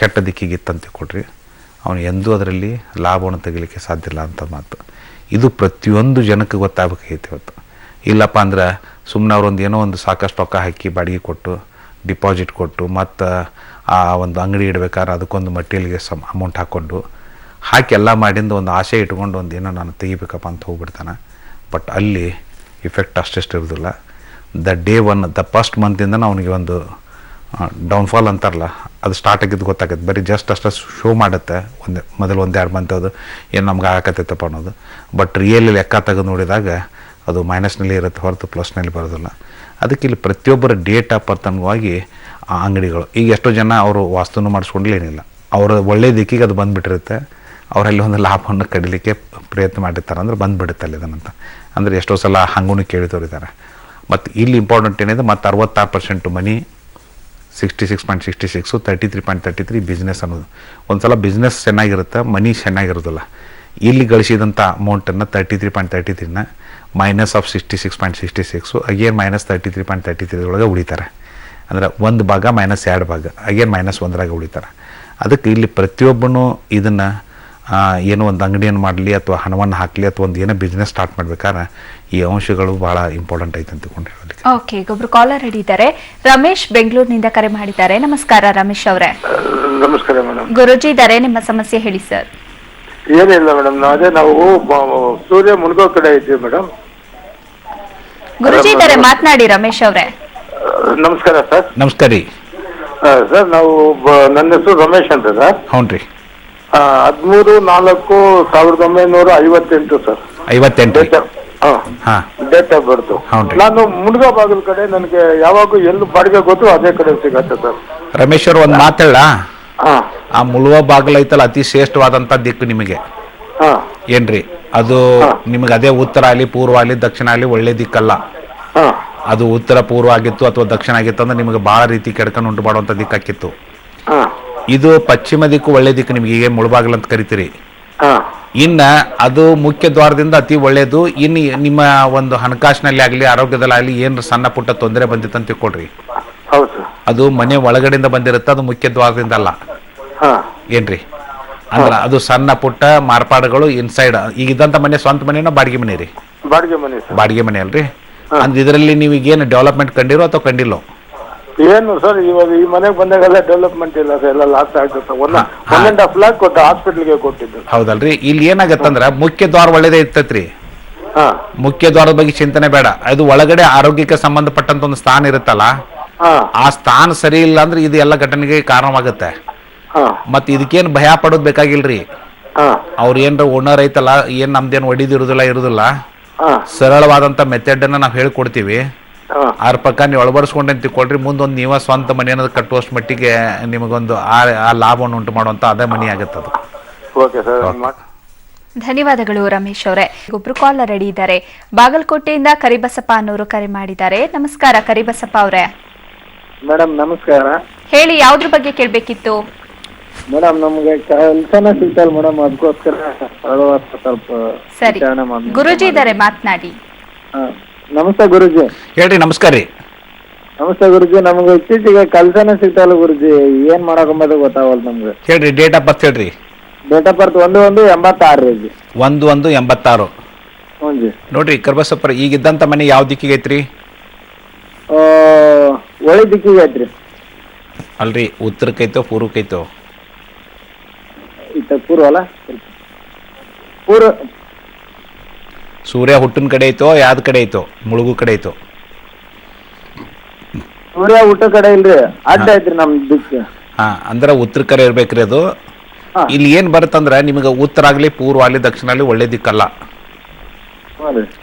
ಕೆಟ್ಟ ದಿಕ್ಕಿಗಿತ್ತಂತ ಕೊಡ್ರಿ, ಅವನು ಎಂದೂ ಅದರಲ್ಲಿ ಲಾಭವನ್ನು ತೆಗಿಲಿಕ್ಕೆ ಸಾಧ್ಯ ಇಲ್ಲ ಅಂತ ಮಾತು. ಇದು ಪ್ರತಿಯೊಂದು ಜನಕ್ಕೆ ಗೊತ್ತಾಗಬೇಕೈತಿ ಇವತ್ತು. ಇಲ್ಲಪ್ಪ ಅಂದ್ರೆ ಸುಮ್ಮನೆ ಅವರೊಂದು ಏನೋ ಒಂದು ಸಾಕಷ್ಟು ರೊಕ್ಕ ಹಾಕಿ ಬಾಡಿಗೆ ಕೊಟ್ಟು ಡಿಪಾಸಿಟ್ ಕೊಟ್ಟು ಮತ್ತು ಆ ಒಂದು ಅಂಗಡಿ ಇಡಬೇಕಾದ್ರೆ ಅದಕ್ಕೊಂದು ಮಟೀರಿಯಲ್ಗೆ ಅಮೌಂಟ್ ಹಾಕಿ ಎಲ್ಲ ಮಾಡಿಂದ ಒಂದು ಆಸೆ ಇಟ್ಕೊಂಡು ಒಂದು ಏನೋ ನಾನು ತೆಗಿಬೇಕಪ್ಪ ಅಂತ ಹೋಗ್ಬಿಡ್ತಾನೆ. ಬಟ್ ಅಲ್ಲಿ ಇಫೆಕ್ಟ್ ಅಷ್ಟೆಷ್ಟು ಇರೋದಿಲ್ಲ. ಡೇ 1 ಫಸ್ಟ್ ಮಂತಿಂದ ಅವನಿಗೆ ಒಂದು ಡೌನ್ಫಾಲ್ ಅಂತಾರಲ್ಲ, ಅದು ಸ್ಟಾರ್ಟ್ ಆಗಿದ್ದು ಗೊತ್ತಾಗತ್ತೆ. ಬರೀ ಜಸ್ಟ್ ಅಷ್ಟು ಶೋ ಮಾಡುತ್ತೆ ಮೊದಲು 1-2 ಮಂತ್ ಅದು ಏನು ನಮ್ಗೆ ಆಗಕತ್ತೈತಪ್ಪ ಅನ್ನೋದು. ಬಟ್ ರಿಯಲಿ ಲೆಕ್ಕ ತೆಗೆದು ನೋಡಿದಾಗ ಅದು ಮೈನಸ್ನಲ್ಲಿ ಇರುತ್ತೆ ಹೊರತು ಪ್ಲಸ್ನಲ್ಲಿ ಬರೋದಿಲ್ಲ. ಅದಕ್ಕೆ ಇಲ್ಲಿ ಪ್ರತಿಯೊಬ್ಬರ ಡೇಟಾ ಪರ್ತನುವಾಗಿ ಆ ಅಂಗಡಿಗಳು, ಈಗ ಎಷ್ಟೋ ಜನ ಅವರು ವಾಸ್ತುನೂ ಮಾಡಿಸ್ಕೊಂಡ್ಲೇನಿಲ್ಲ, ಅವರ ಒಳ್ಳೆಯ ದಿಕ್ಕಿಗೆ ಅದು ಬಂದುಬಿಟ್ಟಿರುತ್ತೆ. ಅವರಲ್ಲಿ ಒಂದು ಲಾಭವನ್ನು ಕಡಿಲಿಕ್ಕೆ ಪ್ರಯತ್ನ ಮಾಡಿರ್ತಾರೆ, ಅಂದ್ರೆ ಬಂದುಬಿಡುತ್ತೆ ಅಲ್ಲಿ ಅದನ್ನಂತ. ಅಂದರೆ ಎಷ್ಟೋ ಸಲ ಹಂಗೂ ಕೇಳಿದವರಿದ್ದಾರೆ. ಮತ್ತು ಇಲ್ಲಿ ಇಂಪಾರ್ಟೆಂಟ್ ಏನಿದೆ, ಮತ್ತು 66% ಮನಿ, 66.66, 33.33 ಬಿಸ್ನೆಸ್ ಅನ್ನೋದು. ಒಂದು ಸಲ ಬಿಸ್ನೆಸ್ ಚೆನ್ನಾಗಿರುತ್ತೆ, ಮನಿ ಚೆನ್ನಾಗಿರೋದಿಲ್ಲ. ಇಲ್ಲಿ ಗಳಿಸಿದಂಥ ಅಮೌಂಟನ್ನು 33.33ನ ಮೈನಸ್ ಆಫ್ 66.66 ಅಗೇನ್ ಮೈನಸ್ 33.33 ಒಳಗೆ ಉಳಿತಾರೆ. ಅಂದರೆ ಒಂದು ಭಾಗ ಮೈನಸ್ 2 ಭಾಗ ಅಗೇನ್ ಮೈನಸ್ 1ರಾಗ ಉಳಿತಾರೆ. ಅದಕ್ಕೆ ಇಲ್ಲಿ ಪ್ರತಿಯೊಬ್ಬನು ಇದನ್ನು ಏನೋ ಒಂದು ಅಂಗಡಿಯನ್ನು ಮಾಡಲಿ ಅಥವಾ ಹಣವನ್ನು ಹಾಕಲಿ ಅಥವಾ ಒಂದು ಏನೋ ಬಿಸ್ನೆಸ್ ಸ್ಟಾರ್ಟ್ ಮಾಡ್ಬೇಕಾದ್ರೆ ಈ ಅಂಶಗಳು ಭಾಳ ಇಂಪಾರ್ಟೆಂಟ್ ಐತೆ ಅಂತಕೊಂಡು ಹೇಳಲಿಕ್ಕೆ. ಓಕೆ, ಒಬ್ರು ಕಾಲರ್ ರೆಡಿ ಇದ್ದಾರೆ. ರಮೇಶ್ ಬೆಂಗಳೂರಿನಿಂದ ಕರೆ ಮಾಡಿದ್ದಾರೆ. ನಮಸ್ಕಾರ ರಮೇಶ್ ಅವರೇ. ನಮಸ್ಕಾರ ಮೇಡಮ್. ಗುರುಜಿ ಇದ್ದಾರೆ, ನಿಮ್ಮ ಸಮಸ್ಯೆ ಹೇಳಿ ಸರ್. ಏನಿಲ್ಲ ಮೇಡಮ್, ನಾವು ಸೂರ್ಯ ಮುಳುಗೋ ಕಡೆ ಇದ್ದೀವಿ ಮೇಡಮ್. ಗುರುಜಿ ಇದ್ದಾರೆ, ಮಾತನಾಡಿ ರಮೇಶ್ ಅವರೇ. ನಮಸ್ಕಾರ ಸರ್. ನಮಸ್ಕಾರ ರೀ ಸರ್. ನಾವು ನನ್ನ ಹೆಸರು ರಮೇಶ್ ಅಂತ ಸರ್. ಹ್ಞೂ ರೀ. 13/4/1958 ಸರ್. 58 date of birth. ನಾನು ಮುಳುಗಾ ಬಾಗಿಲ ಕಡೆ, ನನಗೆ ಯಾವಾಗ ಎಲ್ಲಿ ಬಾಡಿಗೆ ಗೊತ್ತು ಅದೇ ಕಡೆ ಸಿಗತ್ತೆ ಸರ್. ರಮೇಶ್ ಅವರು ಒಂದು ಮಾತೇಳ, ಆ ಮುಳುವ ಬಾಗಿಲು ಐತಲ್ಲ ಅತಿ ಶ್ರೇಷ್ಠವಾದಂಥ ದಿಕ್ಕು ನಿಮಗೆ ಏನ್ರಿ? ಅದು ನಿಮಗೆ ಅದೇ ಉತ್ತರ ಆಗಲಿ ಪೂರ್ವ ಆಗಲಿ ದಕ್ಷಿಣ ಆಗಲಿ ಒಳ್ಳೆ ದಿಕ್ಕಲ್ಲ. ಅದು ಉತ್ತರ ಪೂರ್ವ ಆಗಿತ್ತು ಅಥವಾ ದಕ್ಷಿಣ ಆಗಿತ್ತು ಅಂದ್ರೆ ನಿಮಗೆ ಭಾಳ ರೀತಿ ಕೆಡ್ಕೊಂಡು ಉಂಟು ಮಾಡುವಂಥ ದಿಕ್ಕಾಕಿತ್ತು. ಇದು ಪಶ್ಚಿಮ ದಿಕ್ಕು ಒಳ್ಳೆ ದಿಕ್ಕು, ನಿಮ್ಗೆ ಈಗ ಮುಳುಬಾಗಿಲು ಅಂತ ಕರಿತೀರಿ. ಇನ್ನ ಅದು ಮುಖ್ಯ ದ್ವಾರದಿಂದ ಅತಿ ಒಳ್ಳೇದು. ಇನ್ನು ನಿಮ್ಮ ಒಂದು ಹಣಕಾಸಿನಲ್ಲಿ ಆಗಲಿ ಆರೋಗ್ಯದಲ್ಲಾಗಲಿ ಏನು ಸಣ್ಣ ಪುಟ್ಟ ತೊಂದರೆ ಬಂದಿತ್ತು ಅಂತ ತಿಳ್ಕೊಳ್ರಿ, ಅದು ಮನೆ ಒಳಗಡೆಯಿಂದ ಬಂದಿರುತ್ತೆ, ಅದು ಮುಖ್ಯ ದ್ವಾರದಿಂದ ಅಲ್ಲ. ಏನ್ರಿ ಅಂದ್ರೆ ಅದು ಸಣ್ಣ ಪುಟ್ಟ ಮಾರ್ಪಾಡುಗಳು ಇನ್ಸೈಡ್. ಈಗ ಇದ್ದಂತ ಮನೆ ಸ್ವಂತ ಮನೆನೋ ಬಾಡಿಗೆ ಮನೆ ರೀ? ಬಾಡಿಗೆ ಮನೆ ಅಲ್ರಿ. ಅಂದ್ರೆ ಇದರಲ್ಲಿ ನೀವು ಏನು ಡೆವಲಪ್ಮೆಂಟ್ ಕಂಡಿರೋ ಅಥವಾ ಕಂಡಿಲ್ಲೋ? ಏನು ಸರ್, ಇವಾಗ ಈ ಮನೆಗೆ ಬಂದಾಗೆಲ್ಲ ಡೆವಲಪ್ಮೆಂಟ್ ಇಲ್ಲ ಸರ್, ಎಲ್ಲ ಲಾಸ್ ಆಗುತ್ತೆ. 1.5 lakh ಕೊಟ್ಟು ಹಾಸ್ಪಿಟಲ್ಗೆ ಕೊಟ್ಟಿದ್ದು. ಹೌದಲ್ರಿ. ಇಲ್ಲಿ ಏನಾಗತ್ತಂದ್ರ ಮುಖ್ಯ ದ್ವಾರ ಒಳ್ಳೇದೇ ಇರ್ತೈತ್ರಿ. ಮುಖ್ಯ ದ್ವಾರದ ಬಗ್ಗೆ ಚಿಂತನೆ ಬೇಡ. ಅದು ಒಳಗಡೆ ಆರೋಗ್ಯಕ್ಕೆ ಸಂಬಂಧಪಟ್ಟಂತ ಒಂದು ಸ್ಥಾನ ಇರುತ್ತಲ್ಲ, ಆ ಸ್ಥಾನ ಸರಿ ಇಲ್ಲ ಅಂದ್ರೆ ಇದು ಎಲ್ಲ ಘಟನೆಗೆ ಕಾರಣವಾಗುತ್ತೆ. ಮತ್ ಇದಕ್ಕೇನು ಭಯ ಪಡೋದ್ ಬೇಕಾಗಿಲ್ರಿ. ಅವ್ರ ಏನ್ರ ಓನರ್ ಐತಲ್ಲ, ಏನ್ ನಮ್ದೇನು ಇರುದಿಲ್ಲ. ಸರಳವಾದಂತ ಮೆಥಡ್ ಅನ್ನ ನಾವು ಹೇಳ್ಕೊಡ್ತೀವಿ. ಅದ್ರ ಪ್ರಕಾರ ನೀವು ಅಳವಡಿಸ್ಕೊಂಡೆ ಅಂತ ತಿಳ್ಕೊಳ್ರಿ, ಮುಂದೊಂದು ನೀವ ಸ್ವಂತ ಮನೆ ಅನ್ನೋದು ಕಟ್ಟುವಷ್ಟು ಮಟ್ಟಿಗೆ ನಿಮಗೊಂದು ಆ ಲಾಭವನ್ನು ಉಂಟು ಮಾಡುವಂತ ಅದೇ ಮನಿ ಆಗುತ್ತೆ ಅದು. ಧನ್ಯವಾದಗಳು ರಮೇಶ್ ಅವರೇ. ಒಬ್ರು ಕಾಲರ್ ರೆಡಿ ಇದ್ದಾರೆ. ಬಾಗಲಕೋಟೆಯಿಂದ ಕರಿಬಸಪ್ಪ ಅನ್ನೋರು ಕರೆ ಮಾಡಿದ್ದಾರೆ. ನಮಸ್ಕಾರ ಕರಿಬಸಪ್ಪ ಅವರೇ. ಮೇಡಮ್ ನಮಸ್ಕಾರ. ಹೇಳಿ, ಯಾವ್ದ್ರ ಬಗ್ಗೆ ಕೇಳ್ಬೇಕಿತ್ತು? ಮೇಡಮ್ ನಮ್ಗೆ ಕೆಲಸನ ಸಿಗ್ತಲ್ಲ ಮೇಡಮ್, ಅದಕ್ಕೋಸ್ಕರ ಸ್ವಲ್ಪ ಸರಿ, ಗುರುಜಿ ಇದ್ದಾರೆ, ಮಾತನಾಡಿ. ನಮಸ್ತೆ ಗುರುಜಿ. ಹೇಳ್ರಿ. ನಮಸ್ಕಾರ ರೀ. ನಮಸ್ತೆ ಗುರುಜಿ. ನಮ್ಗೆ ಇತ್ತೀಚೆಗೆ ಕೆಲಸನ ಸಿಗ್ತಲ್ಲ ಗುರುಜಿ, ಏನ್ ಮಾಡಕೊಂಬದು ಗೊತ್ತಾಗಲ್ಲ ನಮ್ಗೆ. ಹೇಳ್ರಿ, ಡೇಟ್ ಆಫ್ ಬರ್ತ್ ಹೇಳ್ರಿ. ಡೇಟ್ ಆಫ್ ಬರ್ತ್ 11/86 ರೀ. 11/86. ಹ್ಞೂ ಜಿ. ನೋಡ್ರಿ ಕರ್ಬಸಪ್ಪರ, ಈಗಿದ್ದಂತ ಮನೆ ಯಾವ ದಿಕ್ಕಿಗೆ ಐತ್ರಿ? ಒಳ್ಳೆ ದಿಕ್ಕಿಗೆ ಐತ್ರಿ. ಅಲ್ರಿ, ಉತ್ತರಕ್ಕೈತೋ ಪೂರ್ವಕ್ಕೈತೋ? ಪೂರ್ವ ಅಲ್ಲ, ಸೂರ್ಯ ಹುಟ್ಟಿನ ಕಡೆ ಐತೋ ಯಾವ್ದು ಕಡೆ ಐತೋ ಮುಳುಗು ಕಡೆ ಐತೋ? ಸೂರ್ಯ ಊಟ ಕಡೆ ಇಲ್ರಿ, ಅಡ್ಡ ಐತ್ರಿ ನಮ್ ದಿಕ್ಕ. ಹಾ, ಅಂದ್ರೆ ಉತ್ತರ ಕಡೆ ಇರ್ಬೇಕ್ರಿ ಅದು. ಇಲ್ಲಿ ಏನ್ ಬರುತ್ತಂದ್ರ ನಿಮಗೆ ಉತ್ತರ ಆಗ್ಲಿ ಪೂರ್ವ ಆಗ್ಲಿ ದಕ್ಷಿಣ ಆಗ್ಲಿ ಒಳ್ಳೆ ದಿಕ್ಕಲ್ಲ.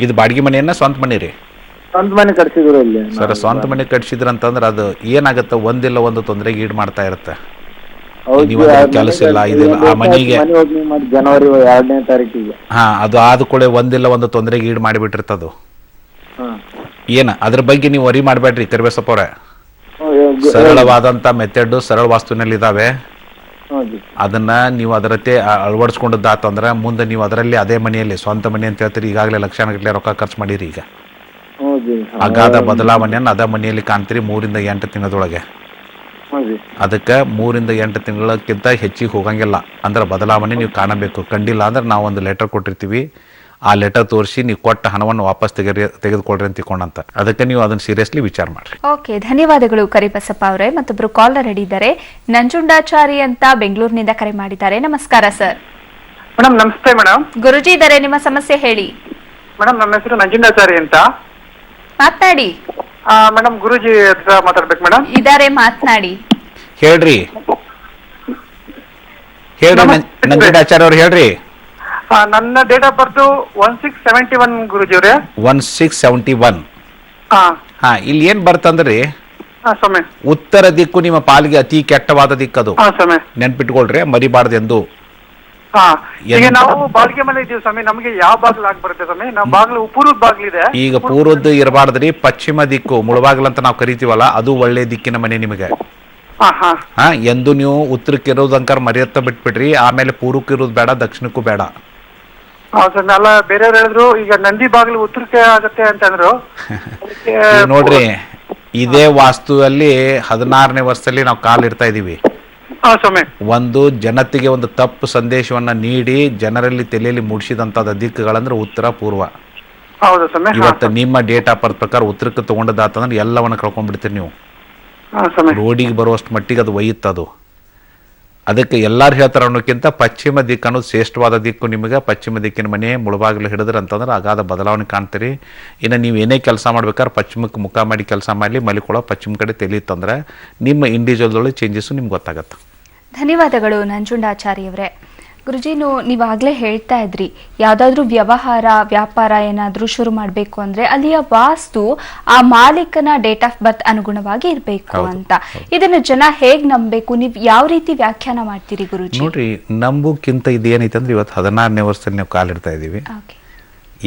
ಇದು ಬಾಡಿಗೆ ಮನೆಯನ್ನ ಸ್ವಂತ ಮನೆ ರೀ? ಸ್ವಂತ ಮನೆ ಕಟ್ಸಿದ್ರು ಇಲ್ಲಿ ಸರ್. ಸ್ವಂತ ಮನೆ ಕಟ್ಸಿದ್ರ ಅಂತಂದ್ರೆ ಅದು ಏನಾಗತ್ತೆ, ಒಂದಿಲ್ಲ ಒಂದು ತೊಂದರೆಗೆ ಈಡ್ ಮಾಡ್ತಾ ಇರುತ್ತೆ. ನೀವು ಕೆಲಸ ಇಲ್ಲ ಇದಿಲ್ಲ ಆ ಮನೆಗೆ. ಜನವರಿ 2ನೇ ತಾರೀಕಿಗೆ ಹಾ, ಅದು ಆದ ಕೂಡ ಒಂದಿಲ್ಲ ಒಂದು ತೊಂದರೆಗೆ ಈಡ್ ಮಾಡಿಬಿಟ್ಟಿರ್ತದು. ಏನ ಅದ್ರ ಬಗ್ಗೆ ನೀವು ವರಿ ಮಾಡ್ಬೇಡ್ರಿ ಕರಿಬಸಪ್ಪ ಅವ್ರೆ. ಸರಳವಾದಂತ ಮೆಥಡ್ ಸರಳ ವಾಸ್ತುವಿನಲ್ಲಿ ಇದಾವೆ. ಅದನ್ನ ನೀವು ಅದರತ್ತೆ ಅಳವಡಿಸ್ಕೊಂಡದ್ದಾತಂದ್ರೆ ಮುಂದೆ ನೀವು ಅದರಲ್ಲಿ ಅದೇ ಮನೆಯಲ್ಲಿ ಸ್ವಂತ ಮನೆ ಅಂತ ಹೇಳ್ತೀರಿ. ಈಗಾಗಲೇ ಲಕ್ಷಾನುಗಟ್ಟಲೆ ರೊಕ್ಕ ಖರ್ಚು ಮಾಡಿರಿ. ಈಗ ಅಗಾಧ ಬದಲಾವಣೆಯನ್ನು ಅದೇ ಮನೆಯಲ್ಲಿ ಕಾಣ್ತೀರಿ 3 ರಿಂದ 8 ತಿಂಗಳದೊಳಗೆ. ಅದಕ್ಕೆ 3 ರಿಂದ 8 ತಿಂಗಳಕ್ಕಿಂತ ಹೆಚ್ಚಿಗೆ ಹೋಗಂಗಿಲ್ಲ. ಅಂದ್ರೆ ಬದಲಾವಣೆ ನೀವು ಕಾಣಬೇಕು. ಕಂಡಿಲ್ಲ ಅಂದ್ರೆ ನಾವು ಒಂದು ಲೆಟರ್ ಕೊಟ್ಟಿರ್ತೀವಿ. ಆ ಲೆಟರ್ ತೋರಿಸಿ ನೀವು ಕೊಟ್ಟ ಹಣವನ್ನು ವಾಪಸ್ ತೆಗೆದುಕೊಳ್ರಿ ಅಂತ ತಿಳ್ಕೊಂಡಂತ. ಅದಕ್ಕೆ ನೀವು ಅದನ್ನ ಸೀರಿಯಸ್ಲಿ ವಿಚಾರ ಮಾಡ್ರಿ. ಓಕೆ, ಧನ್ಯವಾದಗಳು ಕರಿಬಸಪ್ಪ ಅವರೇ. ಮತ್ತೊಬ್ರು ಕಾಲರ್ ಹಿಡಿದ್ದಾರೆ, ನಂಜುಂಡಾಚಾರಿ ಅಂತ ಬೆಂಗಳೂರಿನಿಂದ ಕರೆ ಮಾಡಿದ್ದಾರೆ. ನಮಸ್ಕಾರ ಸರ್. ಮೇಡಮ್ ನಮಸ್ತೆ ಮೇಡಮ್. ಗುರುಜಿ ಇದ್ದಾರೆ, ನಿಮ್ಮ ಸಮಸ್ಯೆ ಹೇಳಿ. ಮೇಡಮ್ ನಮ್ಮ ಹೆಸರು ನಂಜುಂಡಾಚಾರಿ ಅಂತ. ಮಾತನಾಡಿ ಮೇಡಮ್. ಗುರುಜಿ ಹತ್ರ ಮಾತಾಡ್ಬೇಕು ಮೇಡಮ್. ಇದಾರೆ, ಮಾತನಾಡಿ. ಹೇಳ್ರಿ ನಂಜುಂಡಾಚಾರ್ಯ ಅವ್ರು ಹೇಳ್ರಿ. ನನ್ನ ಡೇಟ್ ಆಫ್ ಬರ್ತ್ 1671 ಗುರುಜಿ ಅವರೇ. 1671. ಹಾ, ಇಲ್ಲಿ ಏನ್ ಬರ್ತಂದ್ರಿ, ಸ್ವಾಮಿ ಉತ್ತರ ದಿಕ್ಕು ನಿಮ್ಮ ಪಾಲಿಗೆ ಅತಿ ಕೆಟ್ಟವಾದ ದಿಕ್ಕದು. ಸ್ವಾಮಿ ನೆನ್ಪಿಟ್ಕೊಳ್ರಿ, ಮರಿಬಾರ್ದೆಂದು. ಈಗ ನಾವು ಬಾಗಿಗೆ ಮನೆ ಇದ್ದೀವಿ ಸ್ವಾಮಿ. ನಮಗೆ ಯಾವ ಬಾಗಿಲು ಆಗಿ ಬರುತ್ತೆ ಸ್ವಾಮಿ? ನಮ್ಮ ಬಾಗಿಲು ಪೂರ್ವದ ಬಾಗಿಲಿದೆ. ಈಗ ಪೂರ್ವದ್ದು ಇರಬಾರ್ದ್ರಿ, ಪಶ್ಚಿಮ ದಿಕ್ಕು ಮುಳಬಾಗಿಲು ಅಂತ ನಾವು ಕರಿತೀವಲ್ಲ, ಅದು ಒಳ್ಳೆ ದಿಕ್ಕಿನ ಮನೆ ನಿಮಗೆ. ಹಾ, ಎಂದು ನೀವು ಉತ್ತರಕ್ಕೆ ಇರೋದಂಕರ್ ಮರ್ಯಾದ ಬಿಟ್ಬಿಡ್ರಿ. ಆಮೇಲೆ ಪೂರ್ವಕ್ಕೆ ಇರೋದು ಬೇಡ, ದಕ್ಷಿಣಕ್ಕೂ ಬೇಡ. ಅಲ್ಲ, ಬೇರೆಯವ್ರು ಹೇಳಿದ್ರು ಈಗ ನಂದಿ ಬಾಗಿಲು ಉತ್ತರಕ್ಕೆ ಆಗತ್ತೆ ಅಂತಂದ್ರು. ನೋಡ್ರಿ, ಇದೇ ವಾಸ್ತುವಲ್ಲಿ 16ನೇ ವರ್ಷದಲ್ಲಿ ನಾವು ಕಾಲಿಡ್ತಾ ಇದೀವಿ. ಒಂದು ಜನತೆಗೆ ಒಂದು ತಪ್ಪು ಸಂದೇಶವನ್ನ ನೀಡಿ ಜನರಲ್ಲಿ ತಲೆಯಲ್ಲಿ ಮೂಡಿಸಿದಂತ ದಿಕ್ಕುಗಳಂದ್ರೆ ಉತ್ತರ ಪೂರ್ವ. ಇವತ್ತು ನಿಮ್ಮ ಡೇಟ್ ಆಫ್ ಬರ್ತ್ ಪ್ರಕಾರ ಉತ್ತರಕ್ಕೆ ತಗೊಂಡದಾತಂದ್ರೆ ಎಲ್ಲವನ್ನ ಕಳ್ಕೊಂಡ್ಬಿಡ್ತೀರಿ ನೀವು. ರೋಡಿಗೆ ಬರುವಷ್ಟು ಮಟ್ಟಿಗೆ ಅದು ಒಯ್ಯುತ್ತದು. ಅದಕ್ಕೆ ಎಲ್ಲಾರು ಹೇಳ್ತಾರ ಅನ್ನೋಕ್ಕಿಂತ ಪಶ್ಚಿಮ ದಿಕ್ಕು ಅನ್ನೋದು ಶ್ರೇಷ್ಠವಾದ ದಿಕ್ಕು. ನಿಮಗೆ ಪಶ್ಚಿಮ ದಿಕ್ಕಿನ ಮನೆ ಮುಳಬಾಗಿಲು ಹಿಡಿದ್ರೆ ಅಂತಂದ್ರೆ ಅಗಾಧ ಬದಲಾವಣೆ ಕಾಣ್ತೀರಿ. ಇನ್ನು ನೀವು ಏನೇ ಕೆಲಸ ಮಾಡ್ಬೇಕಾದ್ರೆ ಪಶ್ಚಿಮಕ್ಕೆ ಮುಖ ಮಾಡಿ ಕೆಲಸ ಮಾಡಲಿ, ಮಲಿಕೊಳ ಪಶ್ಚಿಮ ಕಡೆ ತೆಲೀತಂದ್ರೆ ನಿಮ್ಮ ಇಂಡಿವಿಜುವಲ್ದೊಳಗೆ ಚೇಂಜಸ್ಸು ನಿಮ್ಗೆ ಗೊತ್ತಾಗತ್ತೆ. ಧನ್ಯವಾದಗಳು ನಂಜುಂಡಾಚಾರ್ಯವರೇ. ಗುರುಜಿ, ನೀವಾಗಲೇ ಹೇಳ್ತಾ ಇದ್ರಿ, ಯಾವುದಾದ್ರೂ ವ್ಯವಹಾರ ವ್ಯಾಪಾರ ಏನಾದರೂ ಶುರು ಮಾಡಬೇಕು ಅಂದರೆ ಅಲ್ಲಿಯ ವಾಸ್ತು ಆ ಮಾಲೀಕನ ಡೇಟ್ ಆಫ್ ಬರ್ತ್ ಅನುಗುಣವಾಗಿ ಇರಬೇಕು ಅಂತ. ಇದನ್ನು ಜನ ಹೇಗೆ ನಂಬಬೇಕು? ನೀವು ಯಾವ ರೀತಿ ವ್ಯಾಖ್ಯಾನ ಮಾಡ್ತೀರಿ ಗುರುಜಿ? ನೋಡ್ರಿ, ನಂಬುಕ್ಕಿಂತ ಇದೇನೈತೆ ಅಂದ್ರೆ ಇವತ್ತು 16ನೇ ವರ್ಷದಲ್ಲಿ ನಾವು ಕಾಲಿಡ್ತಾ ಇದ್ದೀವಿ.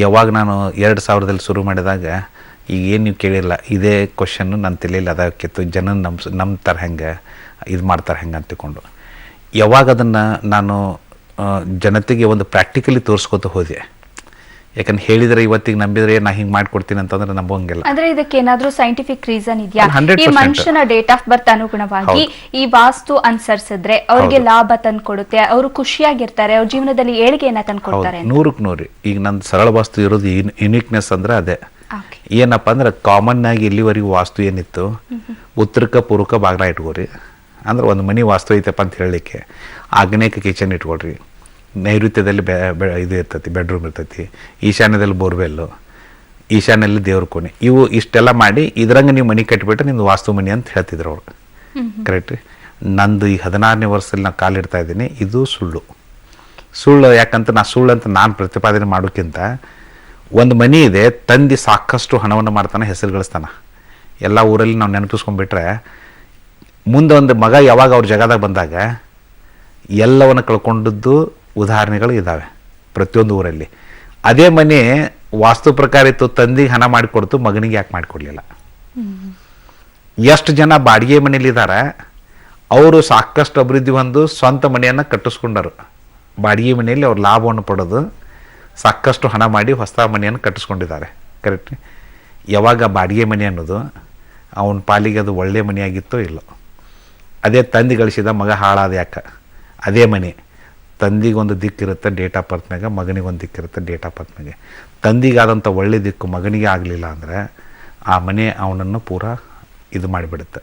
ಯಾವಾಗ ನಾನು 2000ದಲ್ಲಿ ಶುರು ಮಾಡಿದಾಗ ಈಗ ಏನು ನೀವು ಕೇಳಿಲ್ಲ, ಇದೇ ಕ್ವಶನ್ನು ನನ್ನ ತಲೆಯಲ್ಲಿ ಅದಕ್ಕಿತ್ತು. ಜನ ನಂಬ್ತಾರೆ ಹೆಂಗೆ, ಇದು ಮಾಡ್ತಾರೆ ಹೆಂಗೆ ಅಂತಿಕೊಂಡು ಯಾವಾಗ ಅದನ್ನು ನಾನು ಜನತೆಗೆ ಒಂದು ಪ್ರಾಕ್ಟಿಕಲಿ ತೋರಿಸ್ಕೊತ ಹೋದೆ. ಯಾಕಂದ್ರೆ ಹೇಳಿದ್ರೆ ಇವತ್ತಿಗೆ ನಂಬಿದ್ರೆ ನಾ ಹಿಂಗೆ ಮಾಡ್ಕೊಡ್ತೀನಿ ಅಂತಂದ್ರೆ ನಂಬೋಂಗಿಲ್ಲ. ಅಂದ್ರೆ ಇದಕ್ಕೆ ಏನಾದ್ರೂ ಸೈಂಟಿಫಿಕ್ ರೀಸನ್ ಇದೆಯಾ? ಈ ಮನುಷ್ಯನ ಡೇಟ್ ಆಫ್ ಬರ್ತ್ ಅನುಗುಣವಾಗಿ ಈ ವಾಸ್ತು ಅನುಸರಿಸಿದ್ರೆ ಅವ್ರಿಗೆ ಲಾಭ ತಂದ್ಕೊಡುತ್ತೆ, ಅವರು ಖುಷಿಯಾಗಿರ್ತಾರೆ, ಅವ್ರ ಜೀವನದಲ್ಲಿ ಏಳಿಗೆಯನ್ನ ತಂದ್ಕೊಡ್ತಾರೆ. 100ಕ್ಕೆ 100. ಈಗ ನಂದು ಸರಳ ವಾಸ್ತು ಇರೋದು ಯುನಿಕ್ನೆಸ್ ಅಂದ್ರೆ ಅದೇ. ಏನಪ್ಪ ಅಂದ್ರೆ ಕಾಮನ್ ಆಗಿ ಇಲ್ಲಿವರೆಗೂ ವಾಸ್ತು ಏನಿತ್ತು, ಉತ್ತರಕ್ಕೆ ಪೂರ್ವಕ ಬಾಗ್ಲ ಇಟ್ಕೋರಿ. ಅಂದ್ರೆ ಒಂದು ಮನೆ ವಾಸ್ತು ಐತಪ್ಪ ಅಂತ ಹೇಳಲಿಕ್ಕೆ ಆಗ್ನೇಯಕ್ಕೆ ಕಿಚನ್ ಇಟ್ಕೊಳ್ರಿ, ನೈಋತ್ಯದಲ್ಲಿ ಇದು ಇರ್ತೈತಿ, ಬೆಡ್ರೂಮ್ ಇರ್ತೈತಿ, ಈಶಾನ್ಯದಲ್ಲಿ ಬೋರ್ವೆಲ್ಲು, ಈಶಾನ್ಯದಲ್ಲಿ ದೇವ್ರ ಕೋಣೆ, ಇವು ಇಷ್ಟೆಲ್ಲ ಮಾಡಿ ಇದ್ರಂಗೆ ನೀವು ಮನೆ ಕಟ್ಟಿಬಿಟ್ಟು ನಿಮ್ದು ವಾಸ್ತು ಮನೆ ಅಂತ ಹೇಳ್ತಿದ್ರು ಅವ್ರು. ಕರೆಕ್ಟ್ ರೀ. ನಂದು ಈ 16ನೇ ವರ್ಷದಲ್ಲಿ ನಾನು ಕಾಲಿಡ್ತಾ ಇದ್ದೀನಿ. ಇದು ಸುಳ್ಳು. ಯಾಕಂತ ಸುಳ್ಳು ಅಂತ ನಾನು ಪ್ರತಿಪಾದನೆ ಮಾಡೋಕ್ಕಿಂತ ಒಂದು ಮನೆ ಇದೆ, ತಂದೆ ಸಾಕಷ್ಟು ಹಣವನ್ನು ಮಾಡ್ತಾನೆ, ಹೆಸರು ಗಳಿಸ್ತಾನೆ. ಎಲ್ಲ ಊರಲ್ಲಿ ನಾವು ನೆನಪಿಸ್ಕೊಂಡ್ಬಿಟ್ರೆ ಮುಂದೆ ಒಂದು ಮಗ ಯಾವಾಗ ಅವ್ರ ಜಗದಾಗ ಬಂದಾಗ ಎಲ್ಲವನ್ನು ಕಳ್ಕೊಂಡದ್ದು ಉದಾಹರಣೆಗಳು ಇದ್ದಾವೆ ಪ್ರತಿಯೊಂದು ಊರಲ್ಲಿ. ಅದೇ ಮನೆ ವಾಸ್ತು ಪ್ರಕಾರ ಇತ್ತು, ತಂದೆಗೆ ಹಣ ಮಾಡಿಕೊಡ್ತು, ಮಗನಿಗೆ ಯಾಕೆ ಮಾಡಿಕೊಡ್ಲಿಲ್ಲ? ಎಷ್ಟು ಜನ ಬಾಡಿಗೆ ಮನೇಲಿ ಇದ್ದಾರೆ, ಅವರು ಸಾಕಷ್ಟು ಅಭಿವೃದ್ಧಿ ಹೊಂದು ಸ್ವಂತ ಮನೆಯನ್ನು ಕಟ್ಟಿಸ್ಕೊಂಡರು. ಬಾಡಿಗೆ ಮನೆಯಲ್ಲಿ ಅವ್ರು ಲಾಭವನ್ನು ಪಡೋದು, ಸಾಕಷ್ಟು ಹಣ ಮಾಡಿ ಹೊಸ ಮನೆಯನ್ನು ಕಟ್ಟಿಸ್ಕೊಂಡಿದ್ದಾರೆ. ಕರೆಕ್ಟ್. ಯಾವಾಗ ಬಾಡಿಗೆ ಮನೆ ಅನ್ನೋದು ಅವನ ಪಾಲಿಗೆ ಅದು ಒಳ್ಳೆ ಮನೆಯಾಗಿತ್ತೋ ಇಲ್ಲೋ. ಅದೇ ತಂದೆ ಗಳಿಸಿದ ಮಗ ಹಾಳಾದ ಯಾಕೆ? ಅದೇ ಮನೆ ತಂದಿಗೊಂದು ದಿಕ್ಕಿರುತ್ತೆ ಡೇಟ್ ಆಫ್ ಬರ್ತ್ನಾಗ, ಮಗನಿಗೊಂದು ದಿಕ್ಕಿರುತ್ತೆ ಡೇಟ್ ಆಫ್ ಬರ್ತ್ನಾಗೆ. ತಂದಿಗಾದಂಥ ಒಳ್ಳೆ ದಿಕ್ಕು ಮಗನಿಗೆ ಆಗಲಿಲ್ಲ ಅಂದರೆ ಆ ಮನೆ ಅವನನ್ನು ಪೂರಾ ಇದು ಮಾಡಿಬಿಡುತ್ತೆ,